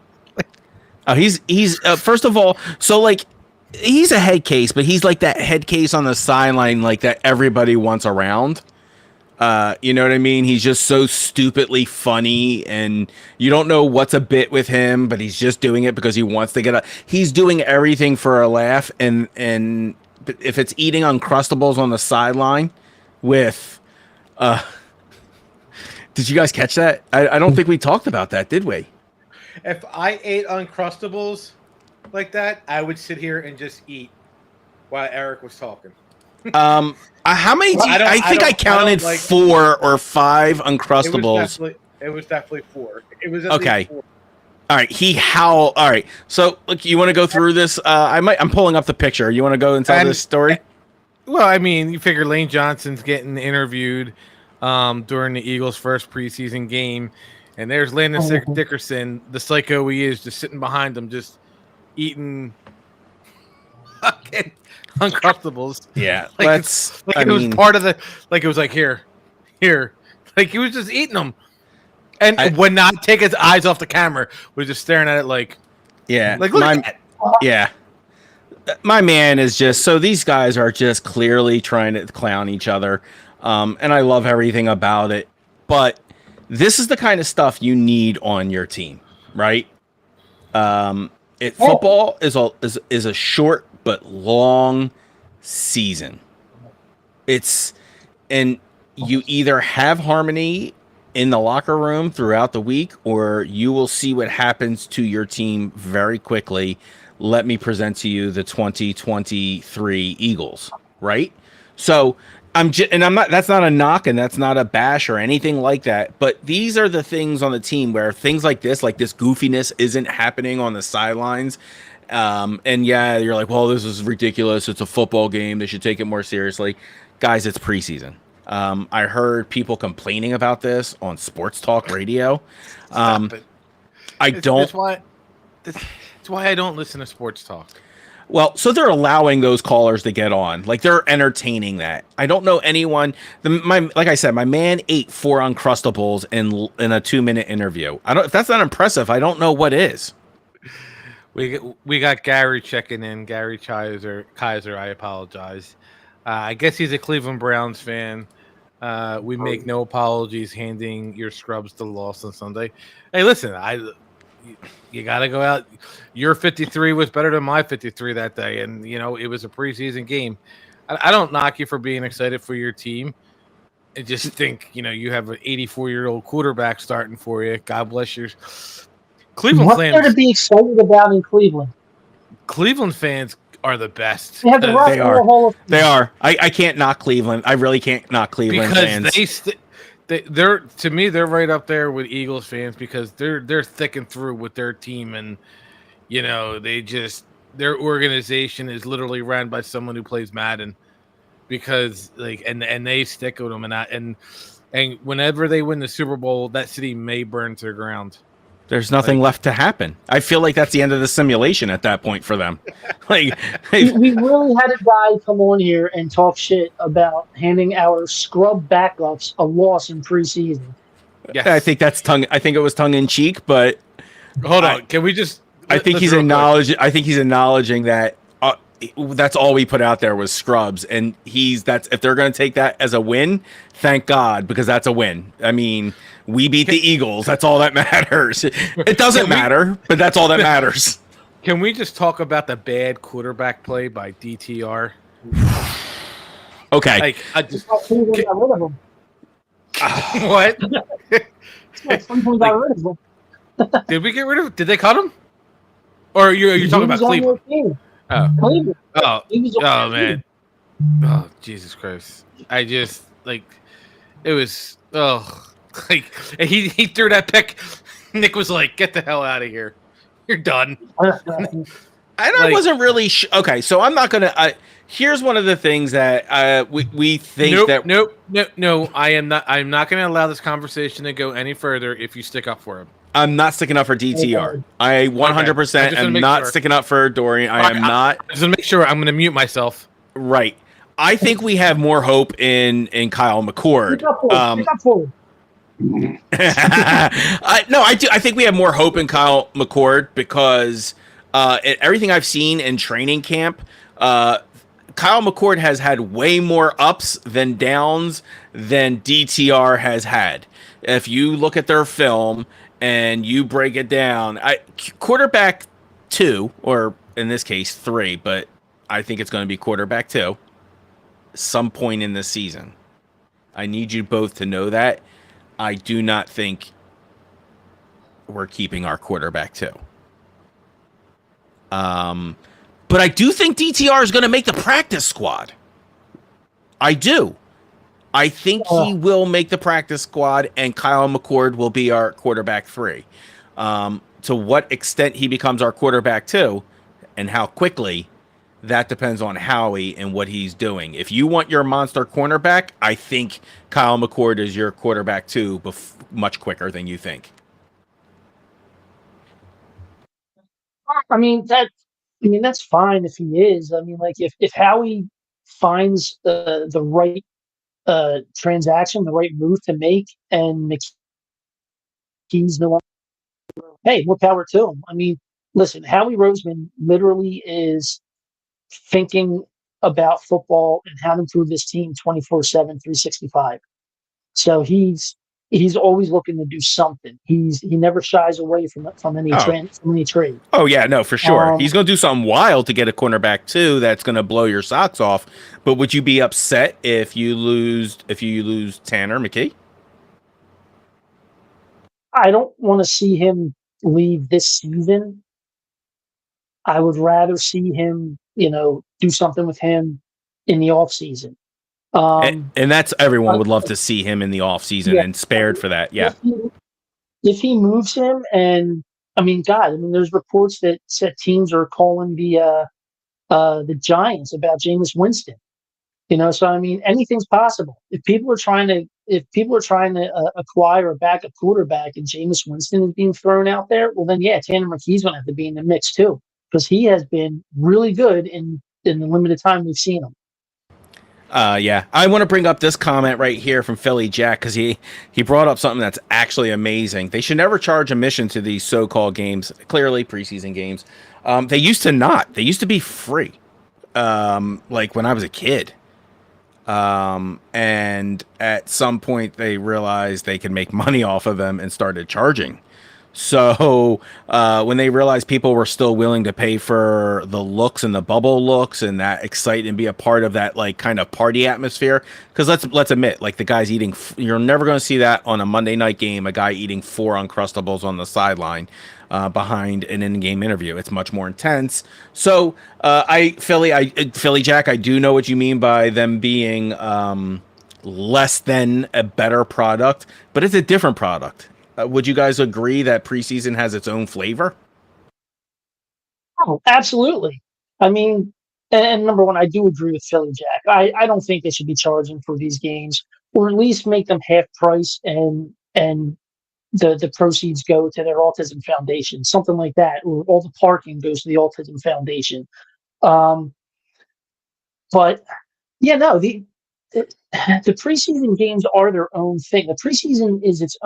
S9: He's first of all, so like he's a head case, but he's like that head case on the sideline, like that everybody wants around. You know what I mean? He's just so stupidly funny, and you don't know what's a bit with him, but he's just doing it because he wants to get he's doing everything for a laugh, and if it's eating Uncrustables on the sideline with, did you guys catch that? I don't think we talked about that, did we?
S5: If I ate Uncrustables like that, I would sit here and just eat while Eric was talking.
S9: How many? I think I counted 4 or 5 Uncrustables.
S5: It was definitely 4. It was
S9: okay. 4. All right. All right. So, look, you want to go through this? I'm pulling up the picture. You want to go and tell this story?
S5: Well, I mean, you figure Lane Johnson's getting interviewed during the Eagles' first preseason game, and there's Landon Dickerson, the psycho he is, just sitting behind him, just eating fucking Uncrustables.
S9: Yeah,
S5: it was part of the it was like here, like he was just eating them, and would not take his eyes off the camera. Was just staring at it like look at that.
S9: Yeah, my man is just so these guys are just clearly trying to clown each other, and I love everything about it. But this is the kind of stuff you need on your team, right? Football is a short but long season. And you either have harmony in the locker room throughout the week, or you will see what happens to your team very quickly. Let me present to you the 2023 Eagles, right? So I'm not, that's not a knock and that's not a bash or anything like that. But these are the things on the team where things like this goofiness isn't happening on the sidelines. And yeah, you're like, well, this is ridiculous. It's a football game. They should take it more seriously. Guys, it's preseason. I heard people complaining about this on sports talk radio. That's
S5: why I don't listen to sports talk.
S9: Well, so they're allowing those callers to get on. Like, they're entertaining that. I don't know anyone. Like I said, my man ate 4 Uncrustables in a 2-minute interview. If that's not impressive, I don't know what is.
S5: We got Gary checking in. Gary Kaiser, I apologize. I guess he's a Cleveland Browns fan. We make no apologies handing your scrubs to the loss on Sunday. Hey, listen, you got to go out. Your 53 was better than my 53 that day, and it was a preseason game. I don't knock you for being excited for your team. I just think you have an 84-year-old quarterback starting for you. God bless you. Cleveland
S8: What's
S5: fans
S8: there to be excited about in Cleveland?
S5: Cleveland fans are the best.
S8: They have the
S9: They are. I can't knock Cleveland. I really can't knock Cleveland fans.
S5: They're to me, they're right up there with Eagles fans because they're thick and through with their team, and their organization is literally ran by someone who plays Madden because and they stick with them, and And whenever they win the Super Bowl, that city may burn to the ground.
S9: There's nothing left to happen. I feel like that's the end of the simulation at that point for them. Like
S8: we really had a guy come on here and talk shit about handing our scrub backups a loss in preseason.
S5: Yes.
S9: I think it was tongue in cheek, but
S5: hold on. Can we just?
S9: I think he's acknowledging that that's all we put out there was scrubs, and if they're going to take that as a win, thank God, because that's a win. I mean, we beat the Eagles. That's all that matters. It doesn't matter, but that's all that matters.
S5: Can we just talk about the bad quarterback play by DTR?
S9: Okay.
S5: Like, I just
S8: got rid of him.
S5: What?
S8: Got rid of him.
S5: Did we get rid of him? Did they cut him? Or you're talking about Cleveland?
S8: Cleveland.
S5: Oh man. Oh Jesus Christ. I just it was like he threw that pick. Nick was like, "Get the hell out of here. You're done."
S9: And I wasn't really okay, so I'm not gonna. Here's one of the things that we think that.
S5: No. I'm not going to allow this conversation to go any further if you stick up for him.
S9: I'm not sticking up for DTR. I 100% am not sticking up for Dorian. I am not.
S5: Just to make sure, I'm going to mute myself.
S9: Right. I think we have more hope in Kyle McCord.
S8: Stick up for him.
S9: I do. I think we have more hope in Kyle McCord because everything I've seen in training camp, Kyle McCord has had way more ups than downs than DTR has had. If you look at their film and you break it down, quarterback 2, or in this case 3, but I think it's going to be quarterback 2, some point in this season. I need you both to know that. I do not think we're keeping our quarterback 2. But I do think DTR is going to make the practice squad. I do. I think he will make the practice squad, and Kyle McCord will be our quarterback 3. To what extent he becomes our quarterback 2 and how quickly, that depends on Howie and what he's doing. If you want your monster cornerback, I think Kyle McCord is your quarterback 2 much quicker than you think.
S8: I mean, that's fine if he is. I mean, like if Howie finds the right transaction, the right move to make, and McKee's no longer, hey, more power to him. I mean, listen, Howie Roseman literally is thinking about football and how to improve this team 24/7, 365. So he's always looking to do something. He never shies away from any trade.
S9: Oh yeah, no, for sure. He's going to do something wild to get a cornerback 2 that's going to blow your socks off. But would you be upset if you lose Tanner McKee?
S8: I don't want to see him leave this season. I would rather see him, do something with him in the off season.
S9: And that's everyone would love to see him in the offseason and spared for that. Yeah.
S8: If he moves him, and there's reports that teams are calling the Giants about Jameis Winston. So anything's possible. If people are trying to acquire a backup quarterback and Jameis Winston is being thrown out there, well then Tanner McKee's gonna have to be in the mix too, because he has been really good in the limited time we've seen him.
S9: I want to bring up this comment right here from Philly Jack, because he brought up something that's actually amazing. They should never charge admission to these so-called games, clearly preseason games. They used to not. They used to be free, like when I was a kid. And at some point they realized they could make money off of them and started charging. So when they realized people were still willing to pay for the looks and the bubble looks and that excite and be a part of that like kind of party atmosphere, because let's admit, like the guy's eating, you're never going to see that on a Monday night game, a guy eating 4 Uncrustables on the sideline behind an in-game interview. It's much more intense. So Philly Jack, I do know what you mean by them being less than a better product, but it's a different product. Would you guys agree that preseason has its own flavor?
S8: Oh, absolutely. And number one, I do agree with Philly Jack. I don't think they should be charging for these games. or at least make them half price, and the proceeds go to their autism foundation, something like that, or all the parking goes to the autism foundation. But yeah, no, the preseason games are their own thing. The preseason is its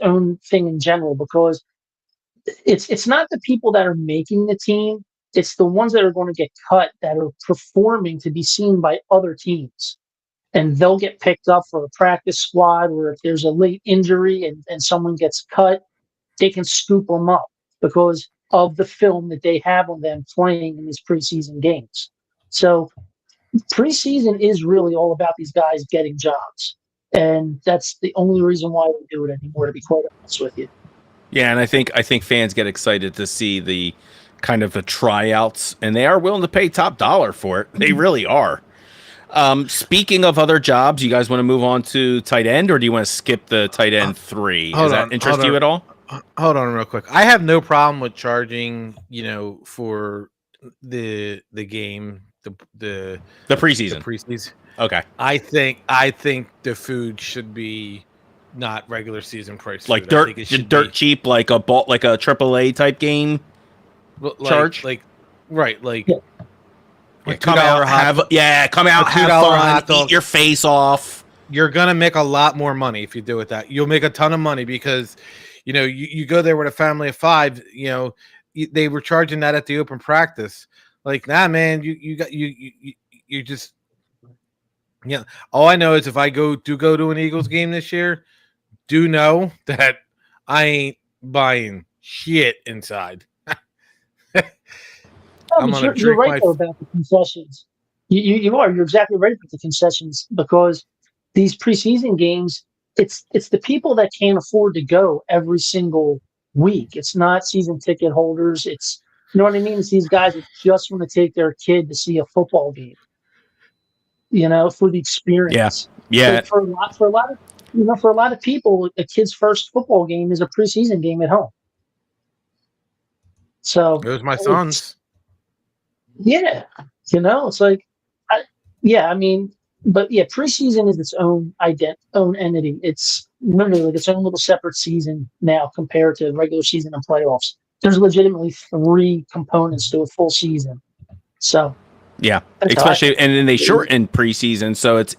S8: own thing in general, because it's not the people that are making the team, it's the ones that are going to get cut that are performing to be seen by other teams. And they'll get picked up for a practice squad, or if there's a late injury and someone gets cut, they can scoop them up because of the film that they have on them playing in these preseason games. So preseason is really all about these guys getting jobs. And that's the only reason why we do it anymore, to be quite honest with you.
S9: Yeah, and I think fans get excited to see the kind of the tryouts, and they are willing to pay top dollar for it. They really are. Speaking of other jobs, you guys want to move on to tight end, or do you want to skip the tight end 3? Does that interest you at all?
S5: Hold on real quick. I have no problem with charging, for the game, the
S9: preseason.
S5: preseason.
S9: Okay.
S5: I think the food should be not regular season price.
S9: Like
S5: food.
S9: dirt cheap, like a AAA type game charge. Come out, have fun, eat your face off.
S5: You're gonna make a lot more money if you do it that. You'll make a ton of money because, you go there with a family of 5. They were charging that at the open practice. Like, nah, man, you just. Yeah, all I know is if I go to an Eagles game this year, do know that I ain't buying shit inside.
S8: You're right though about the concessions. You are. You're exactly right about the concessions, because these preseason games, it's the people that can't afford to go every single week. It's not season ticket holders. It's, you know what I mean? It's these guys that just want to take their kid to see a football game. For the experience.
S9: Yeah.
S8: So for a lot of people, a kid's first football game is a preseason game at home. So
S5: it was my son's.
S8: Yeah, it's like, preseason is its own entity. It's literally like its own little separate season now compared to regular season and playoffs. There's legitimately 3 components to a full season. So.
S9: Yeah, especially, and then they shorten preseason, so has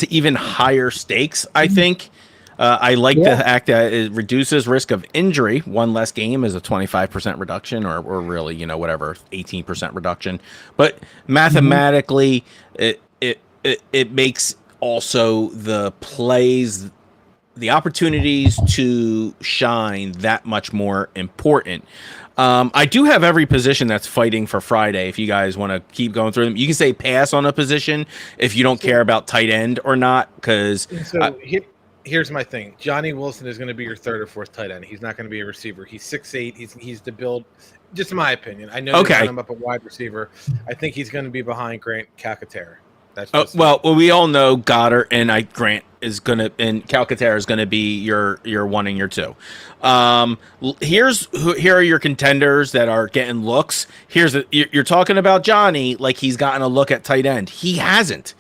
S9: even higher stakes. I think. I like the fact that it reduces risk of injury. One less game is a 25% reduction, or really, whatever, 18% reduction. But mathematically, it makes also the plays, the opportunities to shine that much more important. I do have every position that's fighting for Friday. If you guys want to keep going through them, you can say pass on a position if you don't care about tight end or not. Because
S5: here's my thing: Johnny Wilson is going to be your 3rd or 4th tight end. He's not going to be a receiver. He's 6'8". He's the build. Just my opinion. I know you're him up a wide receiver. I think he's going to be behind Grant Calcaterra. That's just
S9: well, we all know Goddard and Grant is gonna, and Calcaterra is gonna be your 1 and your 2. Here are your contenders that are getting looks. You're talking about Johnny like he's gotten a look at tight end. He hasn't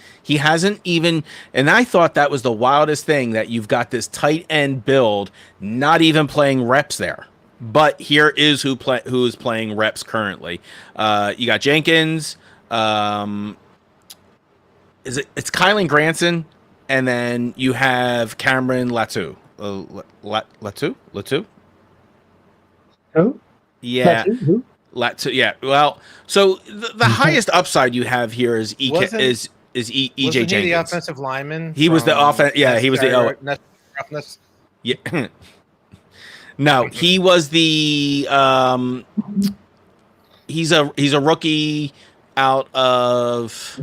S9: even, and I thought that was the wildest thing, that you've got this tight end build not even playing reps there. But here is who is playing reps currently. You got Jenkins. It's Kylan Granson, and then you have Cameron Latu. Latu?
S8: Who?
S9: Yeah. Latu, yeah. Well, so the highest upside you have here is EJ Jenkins.
S5: Wasn't he the offensive lineman?
S9: He was the offense. Yeah, he was the
S5: roughness.
S9: Yeah. No, he was the he's a rookie out of,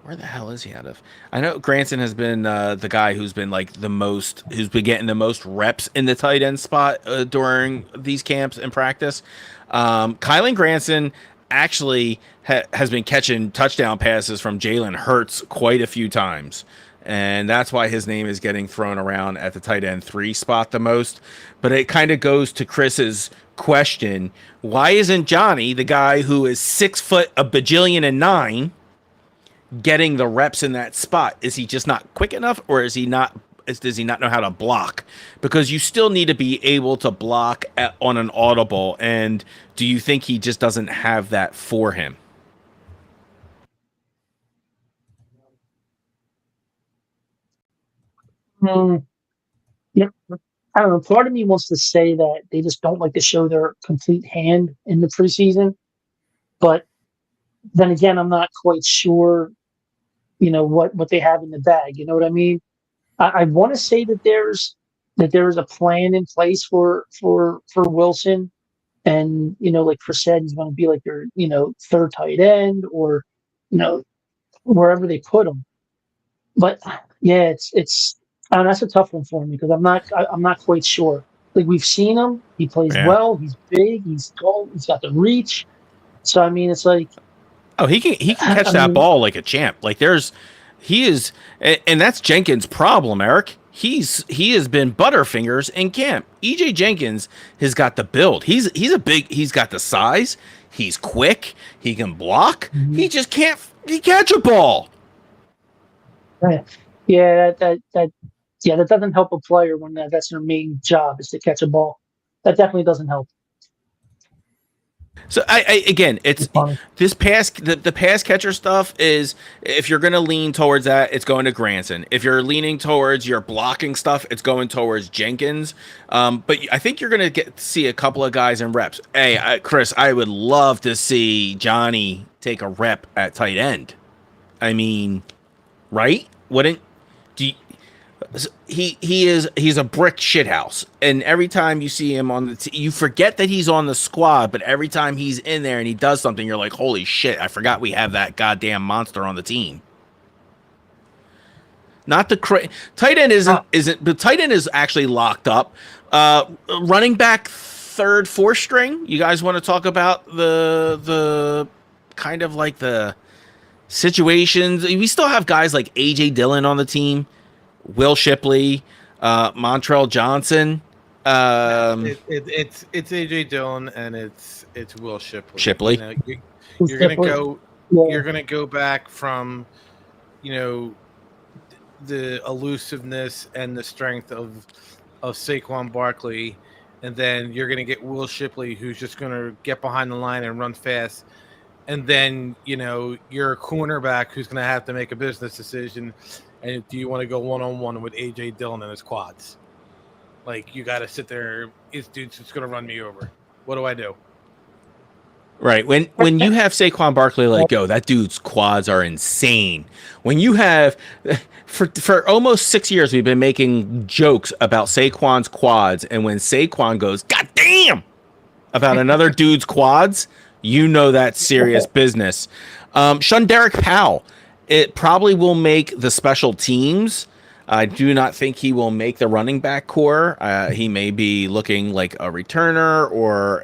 S9: where the hell is he out of? I know Granson has been the guy who's been who's been getting the most reps in the tight end spot during these camps and practice. Kylan Granson actually has been catching touchdown passes from Jalen Hurts quite a few times. And that's why his name is getting thrown around at the tight end 3 spot the most. But it kind of goes to Chris's question. Why isn't Johnny, the guy who is 6 foot a bajillion and 9, getting the reps in that spot? Is he just not quick enough, or is he not? Does he not know how to block? Because you still need to be able to block on an audible. And do you think he just doesn't have that for him?
S8: Yeah, I don't know. Part of me wants to say that they just don't like to show their complete hand in the preseason, but then again, I'm not quite sure. What they have in the bag. You know what I mean? I want to say that there is a plan in place for Wilson, and like Chris said, he's going to be like their third tight end, or wherever they put him. But yeah, it's that's a tough one for me because I'm not quite sure. Like, we've seen him, he plays well, he's big, he's tall, he's got the reach. So I mean, it's like,
S9: oh, he can catch that ball like a champ. Like he is, and that's Jenkins' problem, Eric. He has been Butterfingers in camp. EJ Jenkins has got the build. He's got the size. He's quick. He can block. Mm-hmm. He just can't catch a ball.
S8: Yeah, that doesn't help a player when that's their main job is to catch a ball. That definitely doesn't help.
S9: So again, it's this the pass catcher stuff is, if you're going to lean towards that, it's going to Granson. If you're leaning towards your blocking stuff, it's going towards Jenkins. But I think you're going to see a couple of guys in reps. Hey, Chris, I would love to see Johnny take a rep at tight end. I mean, right? Wouldn't he's a brick shithouse, and every time you see him on you forget that he's on the squad, but every time he's in there and he does something, you're like, holy shit, I forgot we have that goddamn monster on the team. Not the tight end isn't, but tight end is actually locked up. Running back, third, fourth string. You guys want to talk about the kind of like the situations? We still have guys like AJ Dillon on the team, Will Shipley, Montrell Johnson.
S5: It's AJ Dillon and it's Will Shipley.
S9: Shipley.
S5: You're gonna go. Yeah. You're gonna go back from, the elusiveness and the strength of Saquon Barkley, and then you're gonna get Will Shipley, who's just gonna get behind the line and run fast. And then, you're a cornerback who's going to have to make a business decision. And do you want to go one-on-one with A.J. Dillon and his quads? Like, you got to sit there. This dude's just going to run me over. What do I do?
S9: Right. When you have Saquon Barkley let go, that dude's quads are insane. When you have, for almost 6 years, we've been making jokes about Saquon's quads. And when Saquon goes, God damn, about another dude's quads, you know that's serious business. Shunderick Powell, it probably will make the special teams. I do not think he will make the running back core. He may be looking like a returner or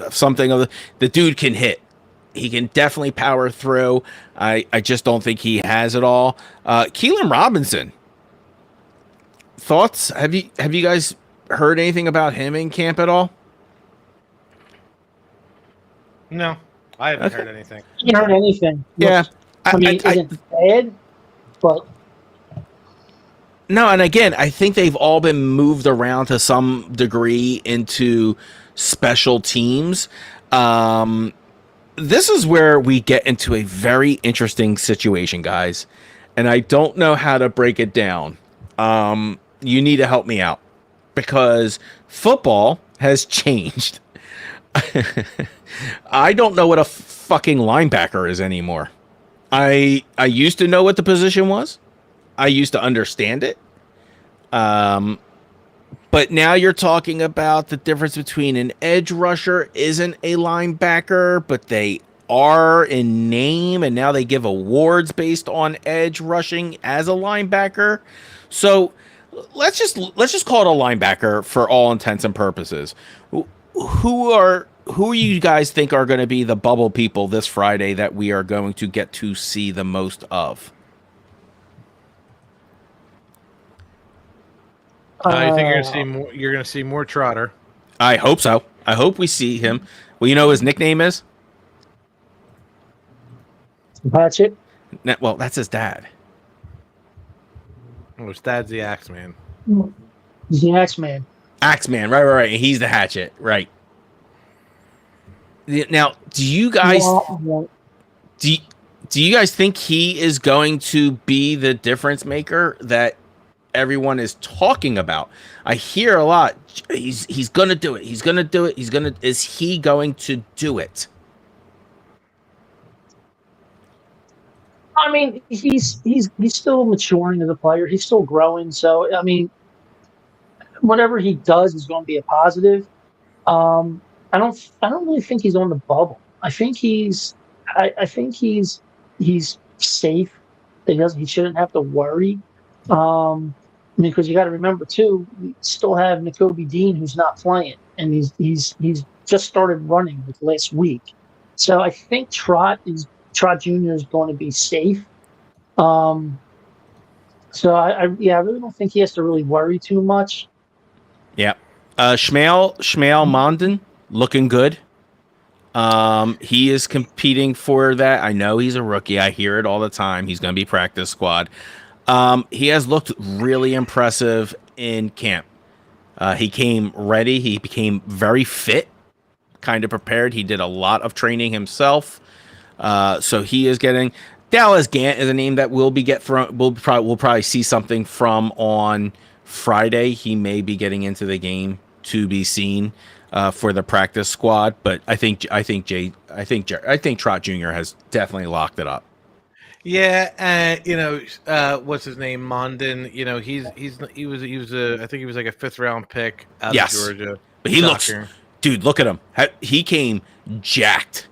S9: something of the dude can hit. He can definitely power through. I just don't think he has it all. Keelan Robinson. Thoughts? Have you guys heard anything about him in camp at all?
S5: No, I haven't heard anything.
S8: I haven't heard anything.
S9: Yeah.
S8: I mean, it's bad, but...
S9: No, and again, I think they've all been moved around to some degree into special teams. This is where we get into a very interesting situation, guys, and I don't know how to break it down. You need to help me out, because football has changed. I don't know what a fucking linebacker is anymore. I used to know what the position was. I used to understand it. But now you're talking about the difference between an edge rusher isn't a linebacker, but they are in name, and now they give awards based on edge rushing as a linebacker. So let's just call it a linebacker for all intents and purposes. Who you guys think are going to be the bubble people this Friday that we are going to get to see the most of?
S5: I think you're going to see more Trotter.
S9: I hope so. I hope we see him. Well, you know his nickname is?
S8: Hatchet.
S9: Well, that's his dad.
S5: Oh, his dad's the Axeman.
S8: He's the Axeman.
S9: Axeman, right. And he's the Hatchet, right. Now, do you guys do you guys think he is going to be the difference maker that everyone is talking about? I hear a lot. He's going to do it. He's going to do it. Is he going to do it?
S8: I mean, he's still maturing as a player. He's still growing. So, I mean, whatever he does is going to be a positive. I don't really think he's on the bubble. I think he's safe. He shouldn't have to worry. Because you got to remember too, we still have Nakobe Dean who's not playing, and he's just started running like last week. So I think Trot Jr. is going to be safe. So I really don't think he has to really worry too much.
S9: Yeah. Shmael Mondin looking good. He is competing for that. I know he's a rookie. I hear it all the time. He's going to be practice squad. He has looked really impressive in camp. He came ready. He became very fit, kind of prepared. He did a lot of training himself. So he is getting. Dallas Gant is a name that we'll probably see something from on Friday. He may be getting into the game to be seen for the practice squad, but I think Trot Jr. has definitely locked it up.
S5: Yeah, and what's his name, Mondin? He was I think he was like a 5th round pick out of Georgia.
S9: But he looks, dude. Look at him. He came jacked.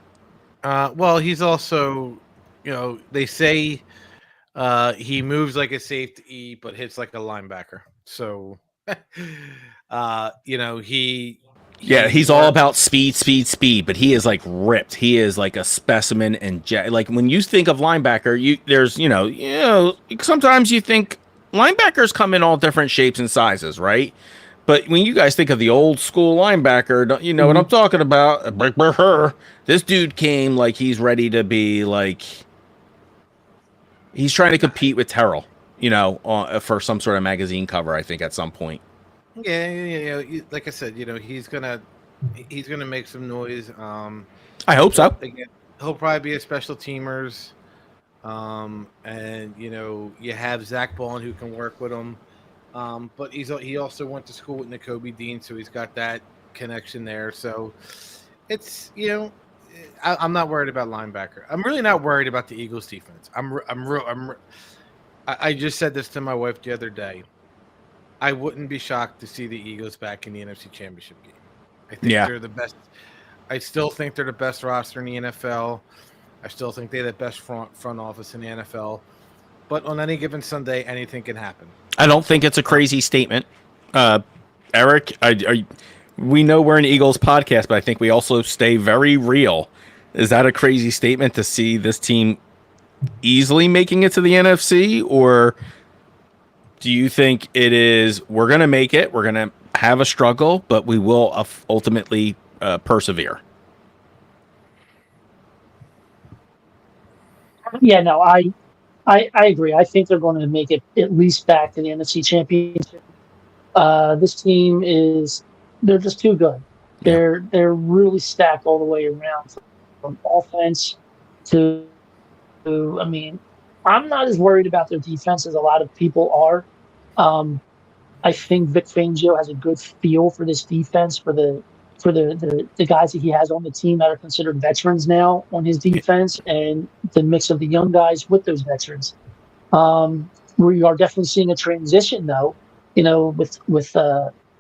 S5: Well, he's also, they say he moves like a safety, but hits like a linebacker. So,
S9: he's all about speed, but he is like ripped. He is like a specimen, and like when you think of linebacker, sometimes you think linebackers come in all different shapes and sizes, right? But when you guys think of the old school linebacker, you know what I'm talking about. This dude came like he's ready to be like he's trying to compete with Terrell, for some sort of magazine cover, I think at some point.
S5: Yeah, like I said, he's gonna make some noise.
S9: I hope so.
S5: Again, he'll probably be a special teamers, and you have Zach Baldwin who can work with him, but he also went to school with Nakobe Dean, so he's got that connection there. So it's I'm not worried about linebacker. I'm really not worried about the Eagles defense. I just said this to my wife the other day. I wouldn't be shocked to see the Eagles back in the NFC Championship game. I think they're the best. I still think they're the best roster in the NFL. I still think they're the best front office in the NFL. But on any given Sunday, anything can happen.
S9: I don't think it's a crazy statement. Eric, we know we're an Eagles podcast, but I think we also stay very real. Is that a crazy statement to see this team easily making it to the NFC, or do you think it is we're going to make it, we're going to have a struggle, but we will ultimately persevere?
S8: Yeah, no, I agree. I think they're going to make it at least back to the NFC Championship. This team they're just too good. They're really stacked all the way around, from offense to I mean, I'm not as worried about their defense as a lot of people are. I think Vic Fangio has a good feel for this defense, for the guys that he has on the team that are considered veterans now on his defense, and the mix of the young guys with those veterans. We are definitely seeing a transition, though, with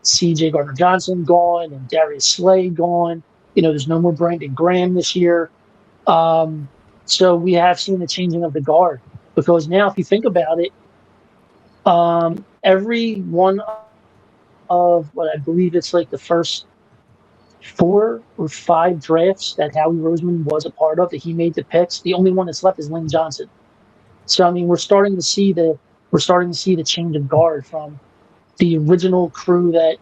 S8: C.J. Gardner-Johnson gone and Darius Slay gone. There's no more Brandon Graham this year. So we have seen the changing of the guard, because now if you think about it, every one of what I believe it's like the first 4 or 5 drafts that Howie Roseman was a part of, that he made the picks, the only one that's left is Lane Johnson. So I mean, we're starting to see the change of guard from the original crew that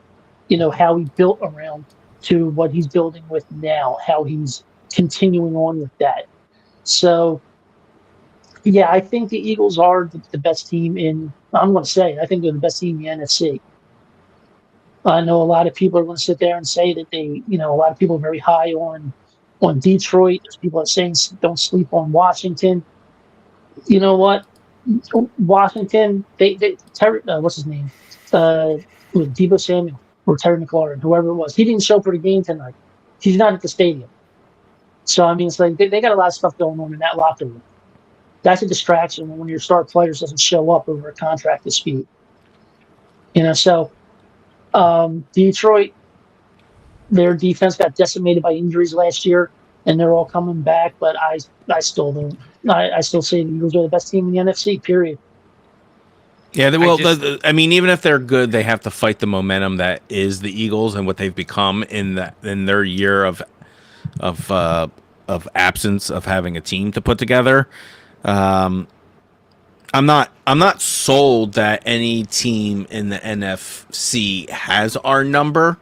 S8: Howie built around to what he's building with now, how he's continuing on with that. So Yeah, I think the Eagles are the best team in. I'm going to say I think they're the best team in the NFC. I know a lot of people are going to sit there and say that a lot of people are very high on Detroit. There's people that are saying don't sleep on Washington. You know what? Washington, they Terry, what's his name? Was Debo Samuel or Terry McLaurin, whoever it was. He didn't show for the game tonight. He's not at the stadium. So I mean, it's like they got a lot of stuff going on in that locker room. That's a distraction when your star players doesn't show up over a contract dispute. So Detroit, their defense got decimated by injuries last year, and they're all coming back. But I still don't. I still say the Eagles are the best team in the NFC. Period.
S9: Yeah, I mean, even if they're good, they have to fight the momentum that is the Eagles and what they've become in their year of absence of having a team to put together. I'm not sold that any team in the NFC has our number.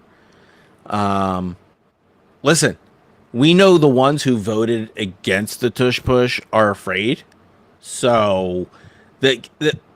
S9: Listen, we know the ones who voted against the tush push are afraid. So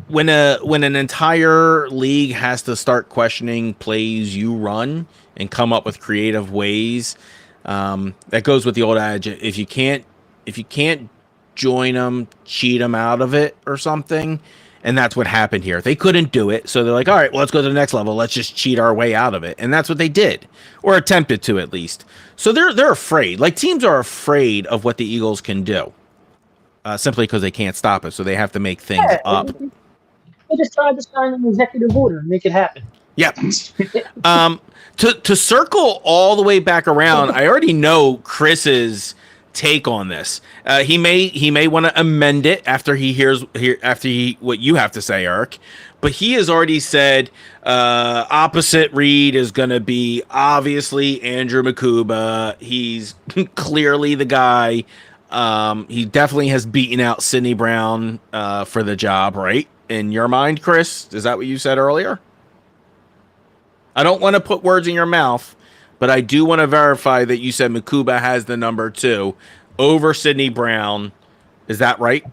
S9: when an entire league has to start questioning plays you run and come up with creative ways, that goes with the old adage: if you can't join them, cheat them out of it or something. And that's what happened here. They couldn't do it, so they're like, all right, well, let's go to the next level. Let's just cheat our way out of it. And that's what they did, or attempted to at least. So they're afraid. Like, teams are afraid of what the Eagles can do, simply because they can't stop it. So they have to make things up.
S8: They just tried to sign an executive order and make it happen.
S9: Yeah. To circle all the way back around, I already know Chris's take on this. He may want to amend it after he hears what you have to say, Eric. But he has already said opposite read is going to be obviously Andrew Makuba. He's clearly the guy. He definitely has beaten out Sidney Brown for the job, right? In your mind, Chris? Is that what you said earlier? I don't want to put words in your mouth, but I do want to verify that you said Makuba has the number 2 over Sidney Brown. Is that right?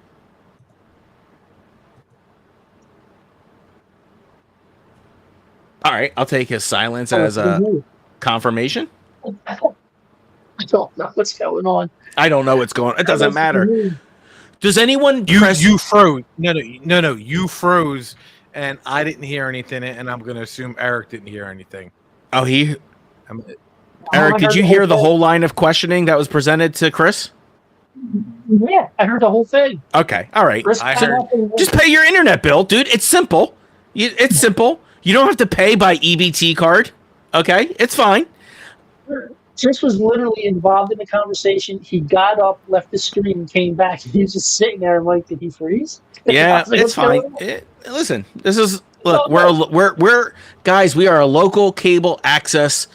S9: All right, I'll take his silence as a confirmation.
S8: I don't know what's going on.
S9: I don't know what's going on. It doesn't matter. Does anyone
S5: you froze? No, you froze, and I didn't hear anything, and I'm going to assume Eric didn't hear anything.
S9: Oh, Eric, did you hear the whole line of questioning that was presented to Chris?
S8: Yeah, I heard the whole thing.
S9: Okay, all right.
S5: I
S9: just pay your internet bill, dude. It's simple. It's simple. You don't have to pay by EBT card. Okay, it's fine.
S8: Chris was literally involved in the conversation. He got up, left the screen, and came back. He was just sitting there. I'm like, did he freeze?
S9: Yeah, it's fine. Listen, we're guys. We are a local cable access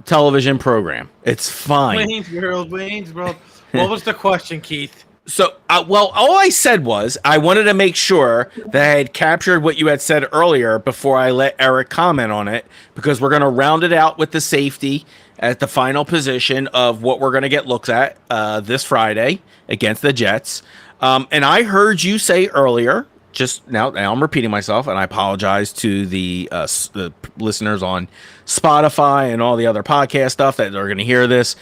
S9: television program. It's fine.
S5: Wayne's World. What was the question, Keith?
S9: So, all I said was I wanted to make sure that I had captured what you had said earlier before I let Eric comment on it, because we're going to round it out with the safety at the final position of what we're going to get looks at this Friday against the Jets. And I heard you say earlier, just now I'm repeating myself, and I apologize to the listeners on Spotify and all the other podcast stuff that are going to hear this.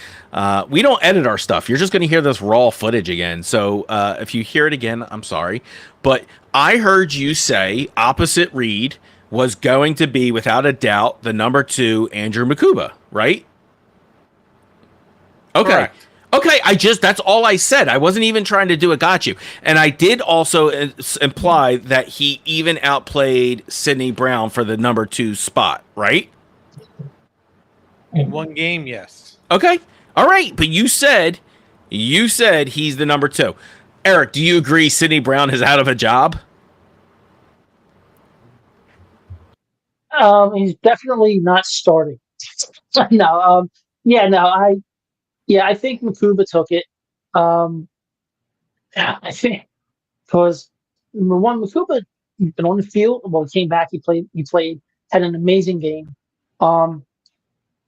S9: We don't edit our stuff. You're just going to hear this raw footage again. So if you hear it again, I'm sorry. But I heard you say opposite read was going to be, without a doubt, the number 2 Andrew Makuba, right? Okay. Correct. Okay, that's all I said. I wasn't even trying to do a got you. And I did also imply that he even outplayed Sidney Brown for the number 2 spot, right?
S5: In one game, yes.
S9: Okay. All right, but you said he's the number 2. Eric, do you agree Sidney Brown is out of a job?
S8: He's definitely not starting. No. I think Makuba took it. I think because number one, Makuba been on the field. Well, he came back. He played, had an amazing game. And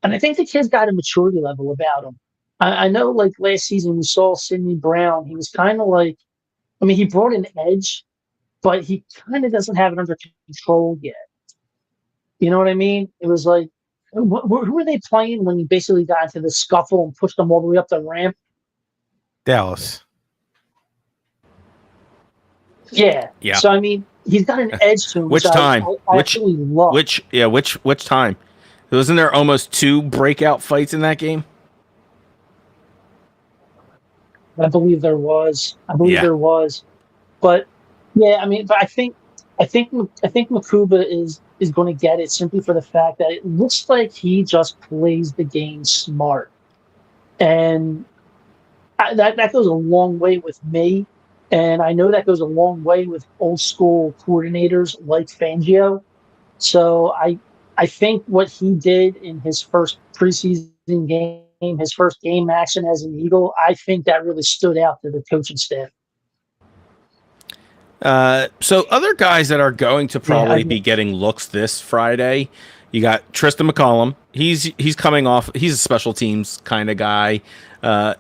S8: I think the kid's got a maturity level about him. I know, like last season, we saw Sidney Brown. He was kind of like I mean, he brought an edge, but he kind of doesn't have it under control yet. You know what I mean? It was like, who were they playing when he basically got into the scuffle and pushed them all the way up the ramp?
S5: Dallas.
S8: Yeah.
S9: Yeah.
S8: So I mean, he's got an edge to him.
S9: Which
S8: which
S9: time?
S8: I actually love.
S9: Which time? Wasn't there almost 2 breakout fights in that game?
S8: I believe there was. There was. But yeah, I mean, but I think Makuba is going to get it simply for the fact that it looks like he just plays the game smart, and that goes a long way with me. And I know that goes a long way with old school coordinators like Fangio. So I think what he did in his first preseason game, his first game action as an Eagle, I think that really stood out to the coaching staff.
S9: So other guys that are going to probably be getting looks this Friday, you got Tristan McCollum. He's coming off. He's a special teams kind of guy.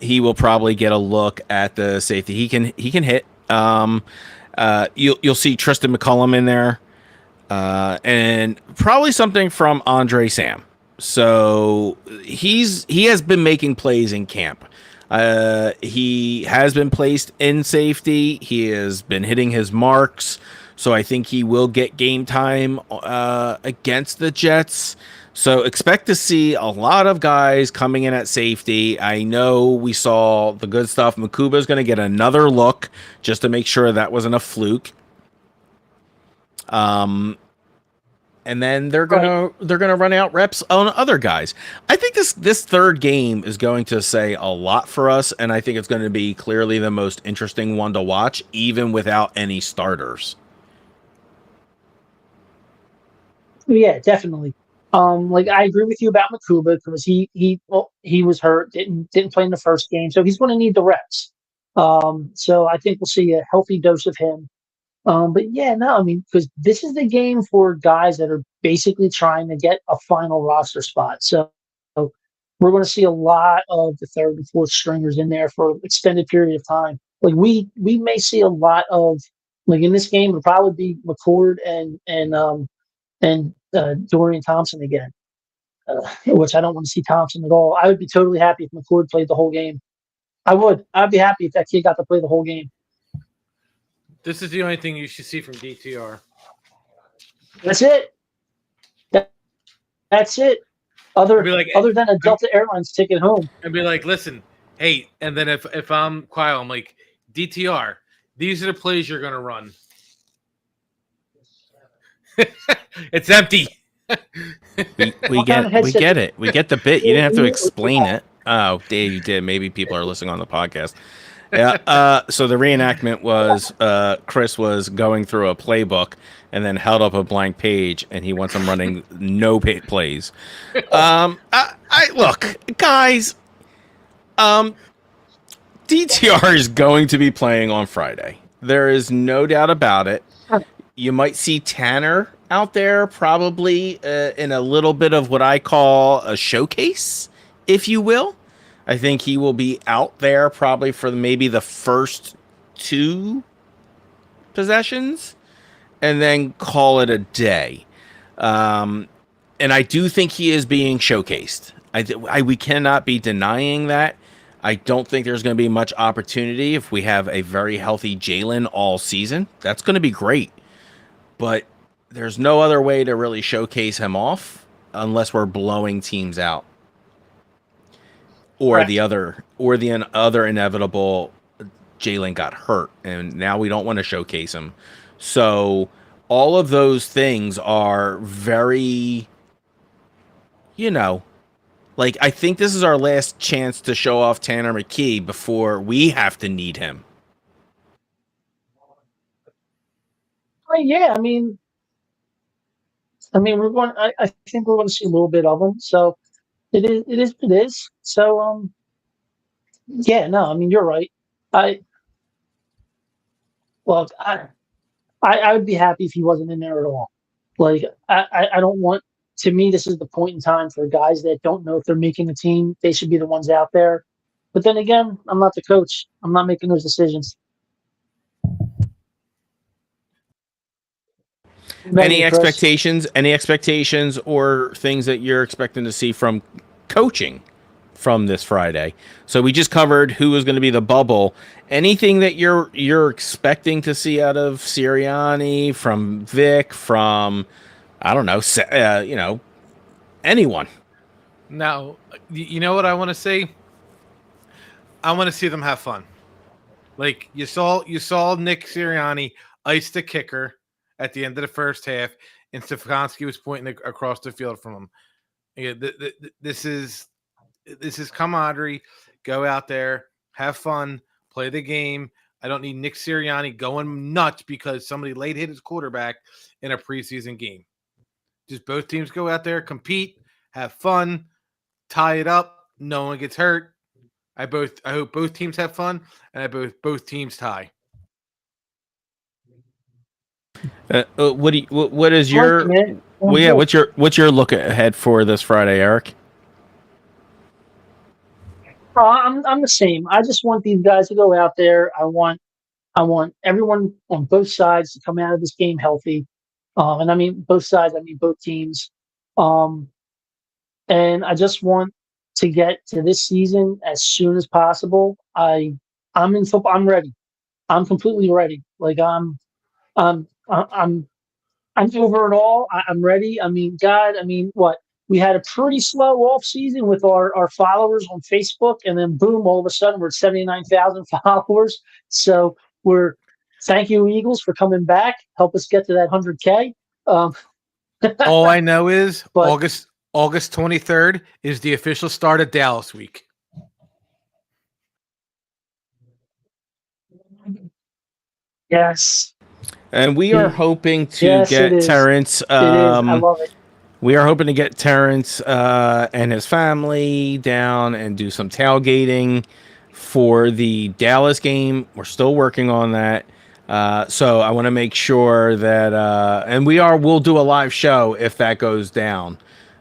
S9: He will probably get a look at the safety. He can hit. You'll see Tristan McCollum in there, and probably something from Andre Sam. So he has been making plays in camp. He has been placed in safety. He has been hitting his marks. So I think he will get game time against the Jets. So expect to see a lot of guys coming in at safety. I know we saw the good stuff. Makuba is going to get another look just to make sure that wasn't a fluke. And then they're gonna run out reps on other guys. I think this third game is going to say a lot for us, and I think it's going to be clearly the most interesting one to watch, even without any starters.
S8: Yeah, definitely. Like I agree with you about Makuba because he was hurt, didn't play in the first game, so he's going to need the reps. So I think we'll see a healthy dose of him. But yeah, no, I mean, because this is the game for guys that are basically trying to get a final roster spot. So we're going to see a lot of the third and fourth stringers in there for an extended period of time. Like we may see a lot of like in this game, it'll probably be McCord and Dorian Thompson again, which I don't want to see Thompson at all. I would be totally happy if McCord played the whole game. I'd be happy if that kid got to play the whole game.
S5: This is the only thing you should see from DTR.
S8: That's it. That's it. Other than a Delta Airlines ticket home.
S5: And be like, listen, hey, and then if I'm Kyle, I'm like, DTR, these are the plays you're gonna run. It's empty.
S9: we get it. We get the bit. You didn't have to explain it. Oh, Dave, you did. Maybe people are listening on the podcast. Yeah. So the reenactment was Chris was going through a playbook and then held up a blank page, and he wants them running no plays. I look, guys. DTR is going to be playing on Friday. There is no doubt about it. You might see Tanner out there, probably in a little bit of what I call a showcase, if you will. I think he will be out there probably for maybe the first 2 possessions and then call it a day. And I do think he is being showcased. We cannot be denying that. I don't think there's going to be much opportunity if we have a very healthy Jalen all season. That's going to be great. But there's no other way to really showcase him off unless we're blowing teams out. Or the other inevitable, Jalen got hurt, and now we don't want to showcase him. So all of those things are very, like I think this is our last chance to show off Tanner McKee before we have to need him.
S8: Yeah, I mean, we're going. I think we're going to see a little bit of him. So. It is what it is. So yeah, no, I mean you're right. I would be happy if he wasn't in there at all. Like I don't want to me this is the point in time for guys that don't know if they're making the team, they should be the ones out there. But then again, I'm not the coach. I'm not making those decisions.
S9: Any expectations? Any expectations or things that you're expecting to see from coaching from this Friday? So we just covered who was going to be the bubble. Anything that you're expecting to see out of Sirianni, from Vic, from I don't know, anyone?
S5: Now, you know what I want to say? I want to see them have fun. Like you saw Nick Sirianni ice the kicker at the end of the first half, and Stefanski was pointing across the field from him. Yeah, this is camaraderie. Go out there, have fun, play the game. I don't need Nick Sirianni going nuts because somebody late hit his quarterback in a preseason game. Just both teams go out there, compete, have fun, tie it up. No one gets hurt. I hope both teams have fun, and I both teams tie.
S9: What is your what's your look ahead for this Friday, Eric?
S8: I'm the same. I just want these guys to go out there. I want everyone on both sides to come out of this game healthy. And I mean both sides. I mean both teams. And I just want to get to this season as soon as possible. I'm in football. I'm ready. I'm completely ready. Like I'm over it all. I'm ready. I mean, God, I mean, what? We had a pretty slow off season with our followers on Facebook, and then boom, all of a sudden we're at 79,000 followers. So thank you, Eagles, for coming back. Help us get to that 100K.
S5: All I know is August 23rd is the official start of Dallas week.
S8: Yes.
S9: And we are hoping to get Terrence.
S8: I love it.
S9: We are hoping to get Terrence and his family down and do some tailgating for the Dallas game. We're still working on that. So I want to make sure that, and we'll do a live show if that goes down.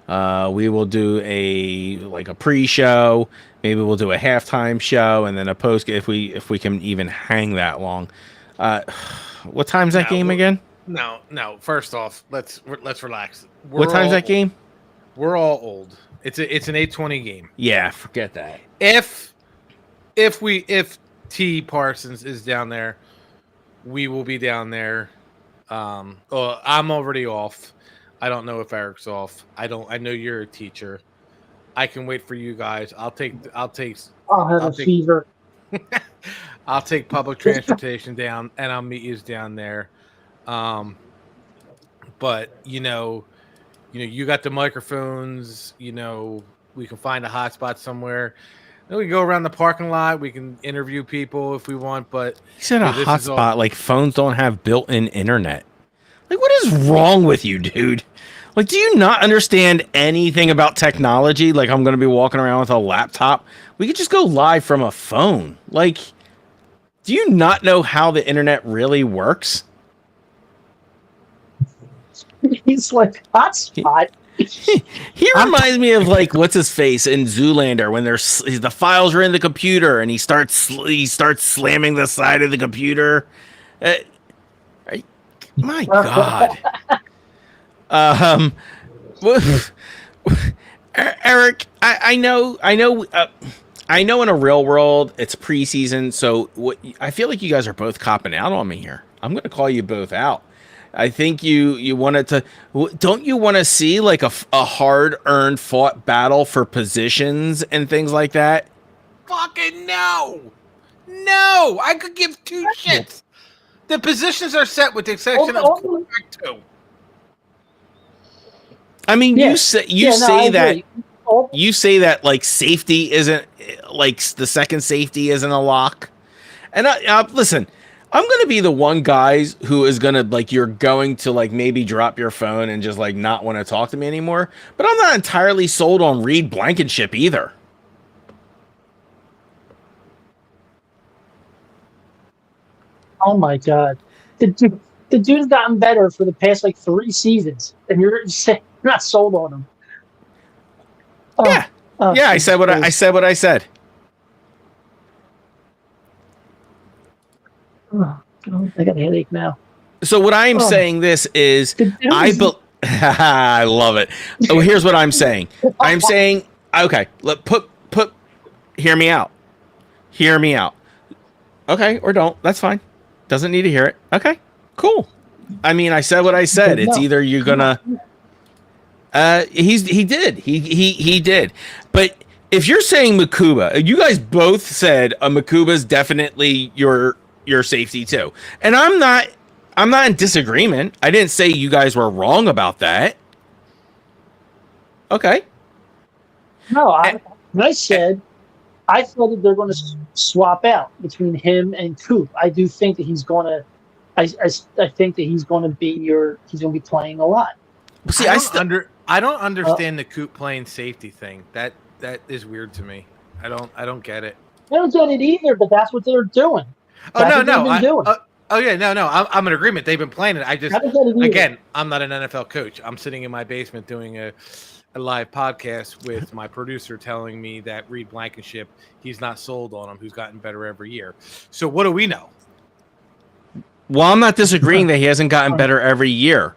S9: We will do a pre-show. Maybe we'll do a halftime show and then a post if we can even hang that long. What time's that game again?
S5: No. First off, let's relax.
S9: What time's that game?
S5: We're all old. It's an 8:20 game.
S9: Yeah, forget that.
S5: If T Parsons is down there, we will be down there. I'm already off. I don't know if Eric's off. I know you're a teacher. I can wait for you guys. I'll have
S8: a fever.
S5: I'll take public transportation down, and I'll meet you down there. But you got the microphones. We can find a hot spot somewhere. Then we can go around the parking lot. We can interview people if we want. But
S9: you said a hot spot. Like phones don't have built-in internet. Like, what is wrong with you, dude? Like, do you not understand anything about technology? Like, I'm going to be walking around with a laptop. We could just go live from a phone. Like, do you not know how the internet really works?
S8: He's like, hotspot.
S9: He reminds me of what's his face in Zoolander when the files are in the computer and he starts slamming the side of the computer. My God. Eric, I know in a real world it's preseason, so I feel like you guys are both copping out on me here. I'm going to call you both out. I think you wanted to. Don't you want to see a hard-earned fought battle for positions and things like that?
S5: Fucking no. I could give two shits. The positions are set with the exception of quarterback 2.
S9: I mean, you say that safety isn't the second safety isn't a lock. And listen, I'm going to be the one guys who is going to you're going to maybe drop your phone and just not want to talk to me anymore. But I'm not entirely sold on Reed Blankenship either.
S8: Oh my God. The dude's gotten better for the past 3 seasons, and you're not sold on him.
S9: Yeah, I said what I said.
S8: Oh, I got a headache now.
S9: So what I am saying this is, I love it. Oh, here's what I'm saying. I'm saying, okay, hear me out. Hear me out. Okay, or don't. That's fine. Doesn't need to hear it. Okay, cool. I mean, I said what I said. It's either you're gonna. He did. But if you're saying Makuba, you guys both said Makuba's definitely your safety too, and I'm not in disagreement. I didn't say you guys were wrong about that. Okay.
S8: No, I said that they're going to swap out between him and Coop. I do think that he's going to. I think that he's going to be playing a lot.
S5: See, I don't understand the Coop playing safety thing. That is weird to me. I don't get it.
S8: I don't get it either, but that's what they're doing.
S5: I'm in agreement. They've been playing it. Again, I'm not an NFL coach. I'm sitting in my basement doing a live podcast with my producer telling me that Reed Blankenship, he's not sold on him, who's gotten better every year. So what do we know?
S9: Well, I'm not disagreeing that he hasn't gotten better every year.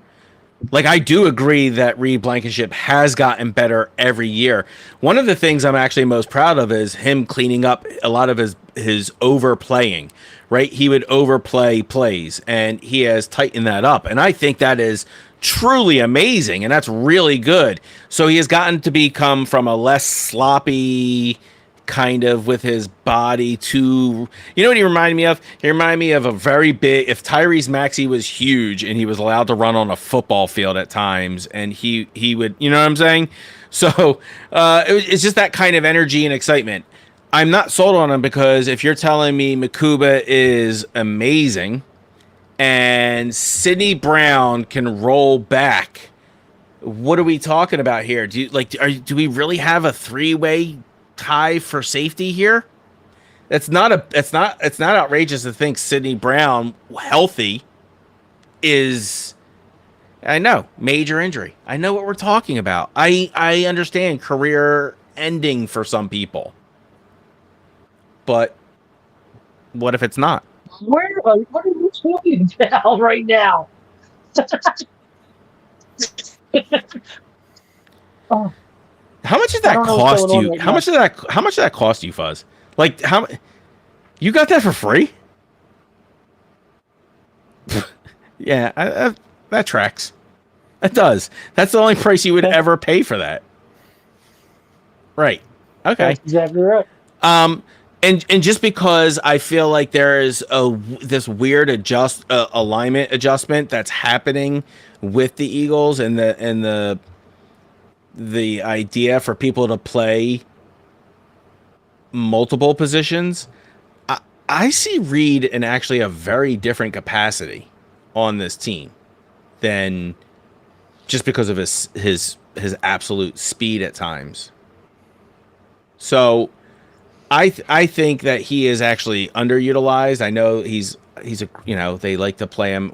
S9: Like, I do agree that Reed Blankenship has gotten better every year. One of the things I'm actually most proud of is him cleaning up a lot of his overplaying, right? He would overplay plays, and he has tightened that up. And I think that is truly amazing, and that's really good. So he has gotten to become from a less sloppy kind of with his body to, you know what he reminded me of? He reminded me of a very big, if Tyrese Maxey was huge and he was allowed to run on a football field at times, and he would, you know what I'm saying? So it's just that kind of energy and excitement. I'm not sold on him because if you're telling me Makuba is amazing and Sidney Brown can roll back, what are we talking about here? Do we really have a three-way tie for safety here? It's not outrageous to think Sidney Brown healthy is, I know, major injury. I know what we're talking about. I understand career ending for some people. But what if it's not?
S8: What are you talking about right now?
S9: Oh. How much did that cost you? How much did that cost you, Fuzz? Like, how you got that for free? Yeah, that tracks. That does. That's the only price you would ever pay for that. Right. Okay.
S8: That's exactly right.
S9: And just because I feel like there is this weird alignment adjustment that's happening with the Eagles and the idea for people to play multiple positions, I see Reed in actually a very different capacity on this team than just because of his absolute speed at times. So I think that he is actually underutilized. I know he's they like to play him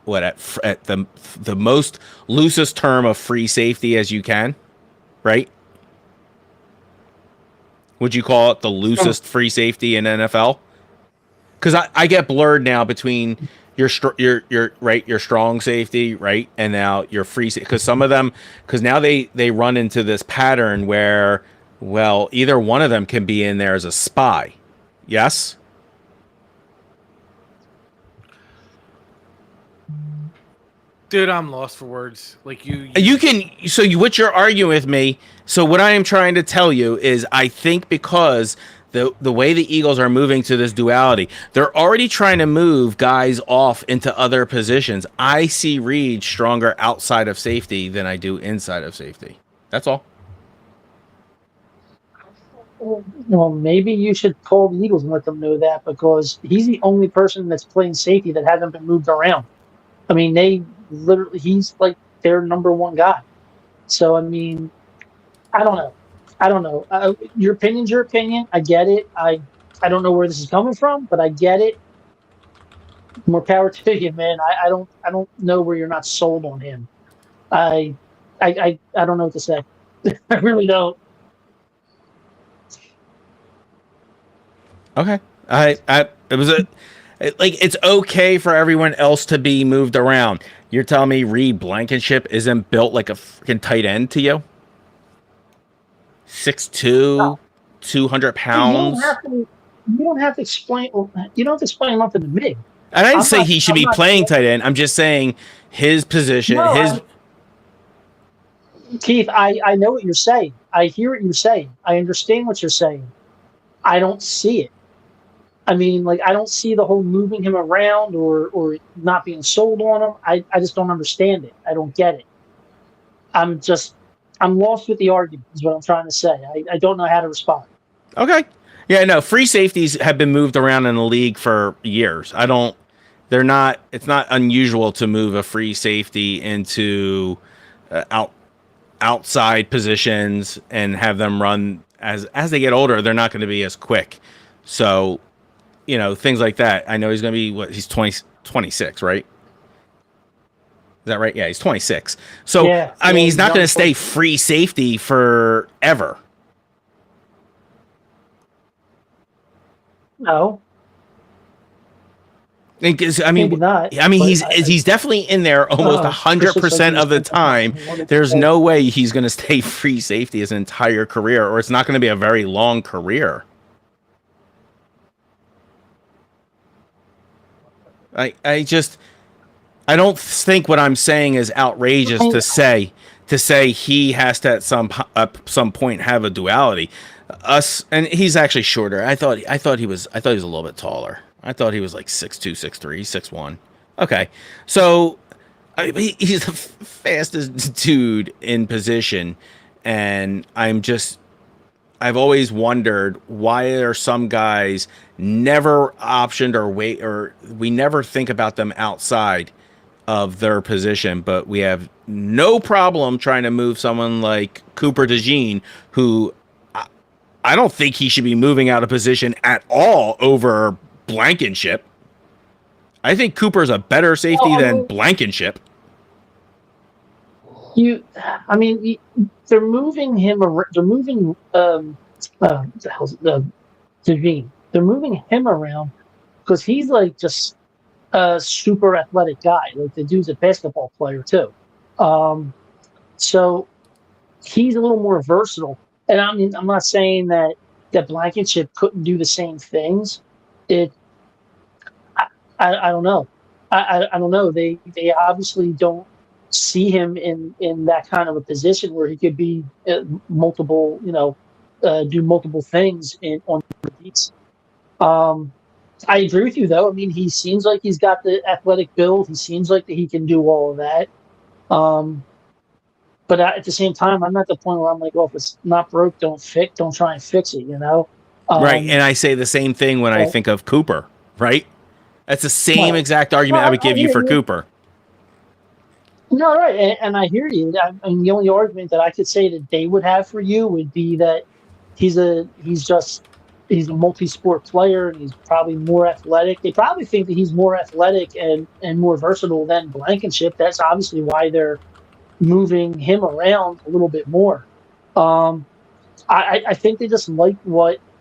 S9: at the most loosest term of free safety as you can, right? Would you call it the loosest free safety in NFL? Because I get blurred now between your strong safety, right, and now your free safety. Because some of them, because now they run into this pattern where, well, either one of them can be in there as a spy. Yes.
S5: Dude, I'm lost for words. Like
S9: what you're arguing with me. So what I am trying to tell you is I think because the way the Eagles are moving to this duality, they're already trying to move guys off into other positions. I see Reed stronger outside of safety than I do inside of safety. That's all.
S8: Well, maybe you should call the Eagles and let them know that, because he's the only person that's playing safety that hasn't been moved around. I mean, he's like their number one guy. So, I mean, I don't know. Your opinion's your opinion. I get it. I don't know where this is coming from, but I get it. More power to you, man. I don't know where you're not sold on him. I don't know what to say. I really don't.
S9: Okay. It was It's okay for everyone else to be moved around. You're telling me Reed Blankenship isn't built like a freaking tight end to you? 6'2",
S8: No.
S9: 200 pounds.
S8: You don't have to explain. You don't have to explain nothing to me.
S9: I didn't say he should be playing tight end. I'm just saying his position.
S8: Keith, I know what you're saying. I hear what you're saying. I understand what you're saying. I don't see it. I mean, like, I don't see the whole moving him around or not being sold on him. I just don't understand it. I don't get it. I'm lost with the argument is what I'm trying to say. I don't know how to respond.
S9: Okay. Yeah, no, free safeties have been moved around in the league for years. It's not unusual to move a free safety into outside positions and have them run as they get older. They're not going to be as quick. So, things like that. I know he's going to be he's 26, right? Is that right? Yeah, he's 26. So, yeah, I mean, he's not going to stay free safety forever.
S8: No.
S9: I mean, he's definitely in there almost 100% of the time. There's no way he's going to stay free safety his entire career, or it's not going to be a very long career. I don't think what I'm saying is outrageous to say he has to at some point have a duality. And he's actually shorter. I thought he was a little bit taller. I thought he was like 6'2", 6'3", 6'1". Okay, so he's the fastest dude in position, and I've always wondered why are some guys never optioned or we never think about them outside of their position, but we have no problem trying to move someone like Cooper DeJean, who I don't think he should be moving out of position at all over Blankenship. I think Cooper's a better safety than Blankenship.
S8: They're moving him. They're moving DeJean. They're moving him around because he's like just a super athletic guy. Like, the dude's a basketball player too. So he's a little more versatile. And I mean, I'm not saying that Blankenship couldn't do the same things. I don't know. I don't know. They obviously don't see him in that kind of a position where he could be multiple, do multiple things on the beats. I agree with you, though. I mean, he seems like he's got the athletic build. He seems like that he can do all of that. But at the same time, I'm at the point where I'm like, well, if it's not broke, don't try and fix it,
S9: Right, and I say the same thing when I think of Cooper, right? That's the same exact argument I would give you for Cooper.
S8: No, right, and I hear you. And the only argument that I could say that they would have for you would be that he's a multi-sport player and he's probably more athletic. They probably think that he's more athletic and more versatile than Blankenship. That's obviously why they're moving him around a little bit more. I think they just like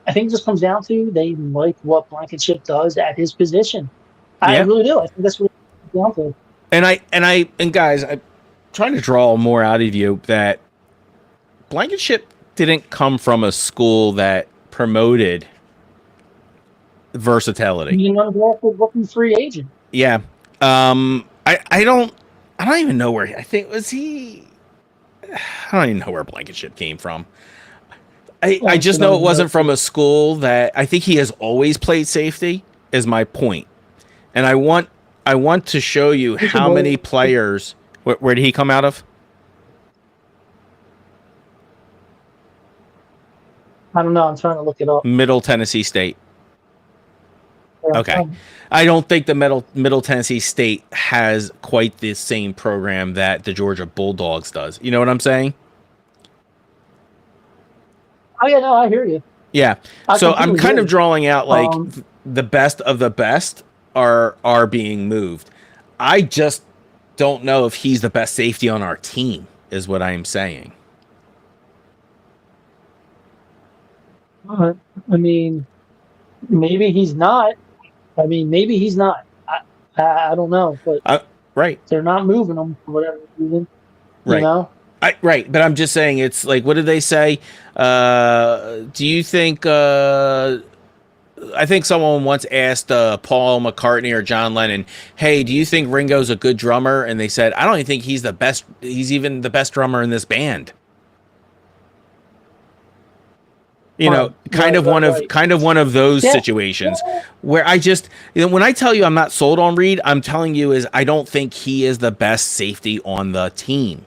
S8: I think it just comes down to they like what Blankenship does at his position. I really do. I think that's what it comes down to.
S9: And guys, I'm trying to draw more out of you that Blankenship didn't come from a school that promoted versatility.
S8: You know, looking free agent.
S9: Yeah. I don't even know where I don't even know where Blankenship came from. I just know it wasn't from a school that I think he has always played safety is my point. And I want to show you how many players. Where did he come out of?
S8: I don't know. I'm trying to look it up.
S9: Middle Tennessee State. Okay. I don't think the Middle Tennessee State has quite the same program that the Georgia Bulldogs does. You know what I'm saying?
S8: Oh, yeah, no, I hear you.
S9: Yeah. So I'm kind of drawing out like the best of the best are being moved. I just don't know if he's the best safety on our team is what I'm saying.
S8: I mean, maybe he's not. I mean, maybe he's not. I don't know, but
S9: right.
S8: they're not moving him for whatever reason.
S9: Right.
S8: You know?
S9: Right, but I'm just saying, it's like, what did they say? Do you think? I think someone once asked Paul McCartney or John Lennon, "Hey, do you think Ringo's a good drummer?" And they said, "I don't even think he's the best. He's even the best drummer in this band." You know, kind of one of those situations where I just, when I tell you I'm not sold on Reed, I'm telling you is I don't think he is the best safety on the team.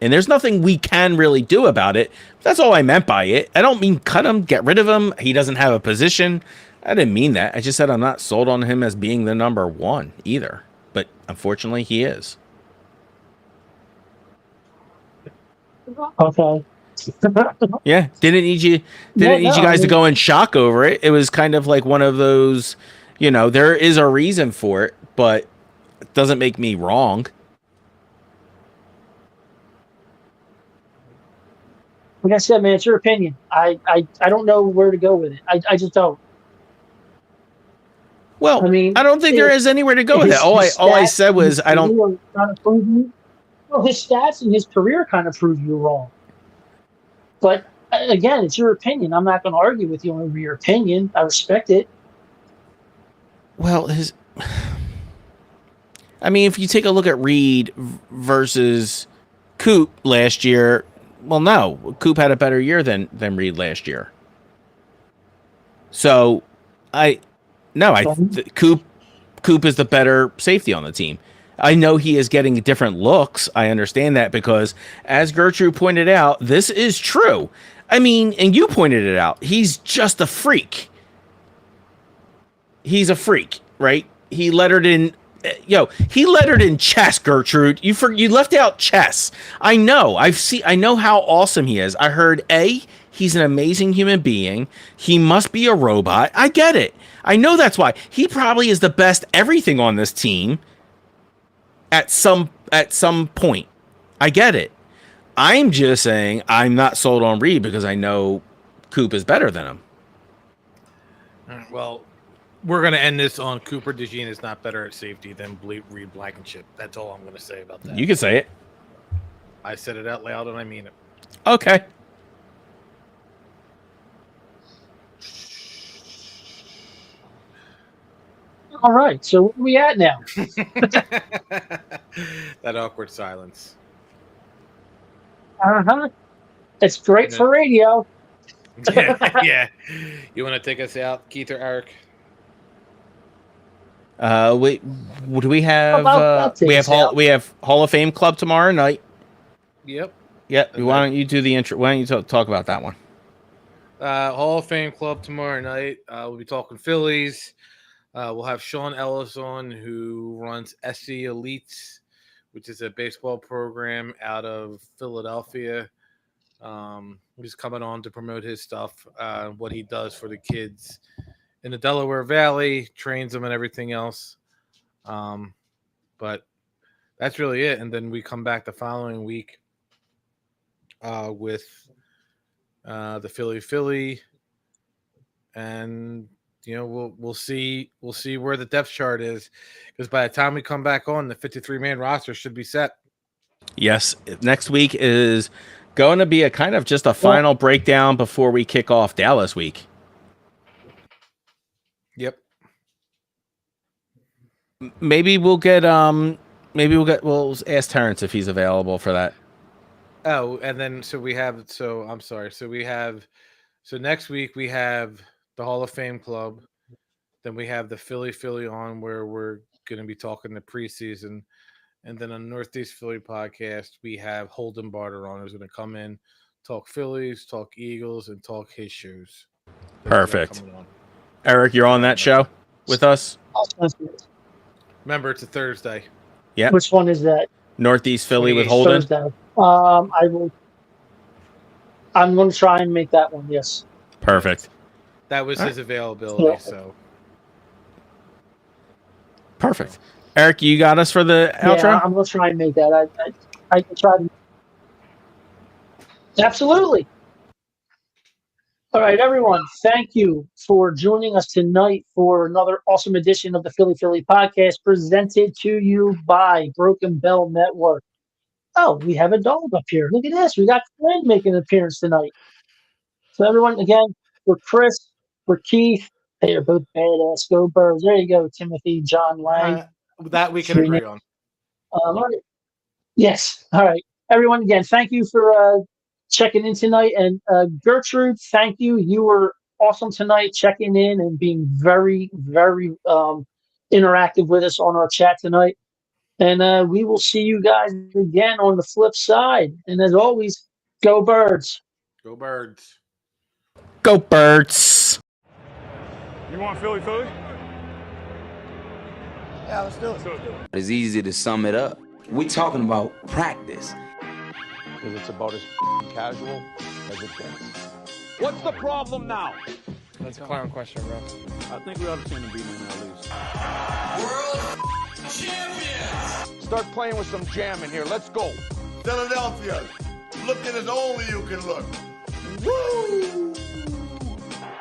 S9: And there's nothing we can really do about it. That's all I meant by it. I don't mean cut him, get rid of him. He doesn't have a position. I didn't mean that. I just said I'm not sold on him as being the number one either. But unfortunately, he is.
S8: Okay.
S9: Yeah, didn't need you guys to go in shock over it. It was kind of like one of those, there is a reason for it, but it doesn't make me wrong.
S8: Like I said, man, it's your opinion. I don't know where to go with it. I just don't.
S9: Well, I mean, I don't think there is anywhere to go with it. All I said was I don't.
S8: Well, his stats and his career kind of prove you wrong. But again, it's your opinion. I'm not going to argue with you over your opinion. I respect it.
S9: Well, I mean, if you take a look at Reed versus Coop last year. Well, no, Coop had a better year than Reed last year. So, Coop is the better safety on the team. I know he is getting different looks. I understand that because, as Gertrude pointed out, this is true. I mean, and you pointed it out. He's just a freak. He's a freak, right? He lettered in. He lettered in chess, Gertrude. You left out chess. I know. I know how awesome he is. I heard he's an amazing human being. He must be a robot. I get it. I know that's why. He probably is the best everything on this team at some point. I get it. I'm just saying I'm not sold on Reed because I know Coop is better than him.
S5: Well, we're going to end this on Cooper DeJean is not better at safety than Reed Blankenship. That's all I'm going to say about that.
S9: You can say it.
S5: I said it out loud and I mean it.
S9: Okay.
S8: All right. So where are we at now?
S5: That awkward silence.
S8: Uh-huh. It's great for radio.
S5: Yeah. You want to take us out, Keith or Eric?
S9: Wait, do we have we have Hall of Fame Club tomorrow night?
S5: Yep.
S9: Yep. Why don't you do the intro? Why don't you talk about that one?
S5: Hall of Fame Club tomorrow night. We'll be talking Phillies. We'll have Sean Ellis on, who runs SC Elites, which is a baseball program out of Philadelphia. He's coming on to promote his stuff, what he does for the kids in the Delaware Valley, trains them and everything else. But that's really it. And then we come back the following week with the Philly, and we'll see where the depth chart is, because by the time we come back on, the 53-man roster should be set.
S9: Yes, next week is going to be a kind of just a final breakdown before we kick off Dallas week.
S5: Yep.
S9: We'll ask Terrence if he's available for that.
S5: Oh, and then so next week we have the Hall of Fame Club. Then we have the Philly on, where we're going to be talking the preseason. And then on Northeast Philly podcast, we have Holden Barter on, who's going to come in, talk Phillies, talk Eagles, and talk his shoes.
S9: Perfect. Eric, you're on that show with us?
S5: Remember, it's a Thursday.
S9: Yeah.
S8: Which one is that?
S9: Northeast Philly with Holden?
S8: Thursday. I'm going to try and make that one, yes.
S9: Perfect.
S5: That was his availability, so.
S9: Perfect. Eric, you got us for the outro?
S8: Yeah, I'm going to try and make that. I can try to. Absolutely. All right, everyone. Thank you for joining us tonight for another awesome edition of the Philly podcast presented to you by Broken Bell Network. Oh, we have a dog up here. Look at this. We got Quinn making an appearance tonight. So everyone, again, for Chris, for Keith, they are both badass. Go Birds. There you go, Timothy, John Lang.
S5: That we can agree on.
S8: All right. Yes. All right. Everyone, again, thank you for checking in tonight. And Gertrude, thank you. You were awesome tonight, checking in and being very, very interactive with us on our chat tonight. And we will see you guys again on the flip side. And as always, go Birds.
S5: Go Birds.
S9: Go Birds.
S6: You want Philly? Yeah, let's do it.
S2: It's easy to sum it up. We talking about practice.
S3: Because it's about as casual as it gets.
S7: What's the problem now?
S1: That's a clown question, bro.
S10: I think we ought to see him beating him at least.
S6: World champions!
S3: Start playing with some jam in here. Let's go.
S6: Philadelphia, looking as only you can look. Woo!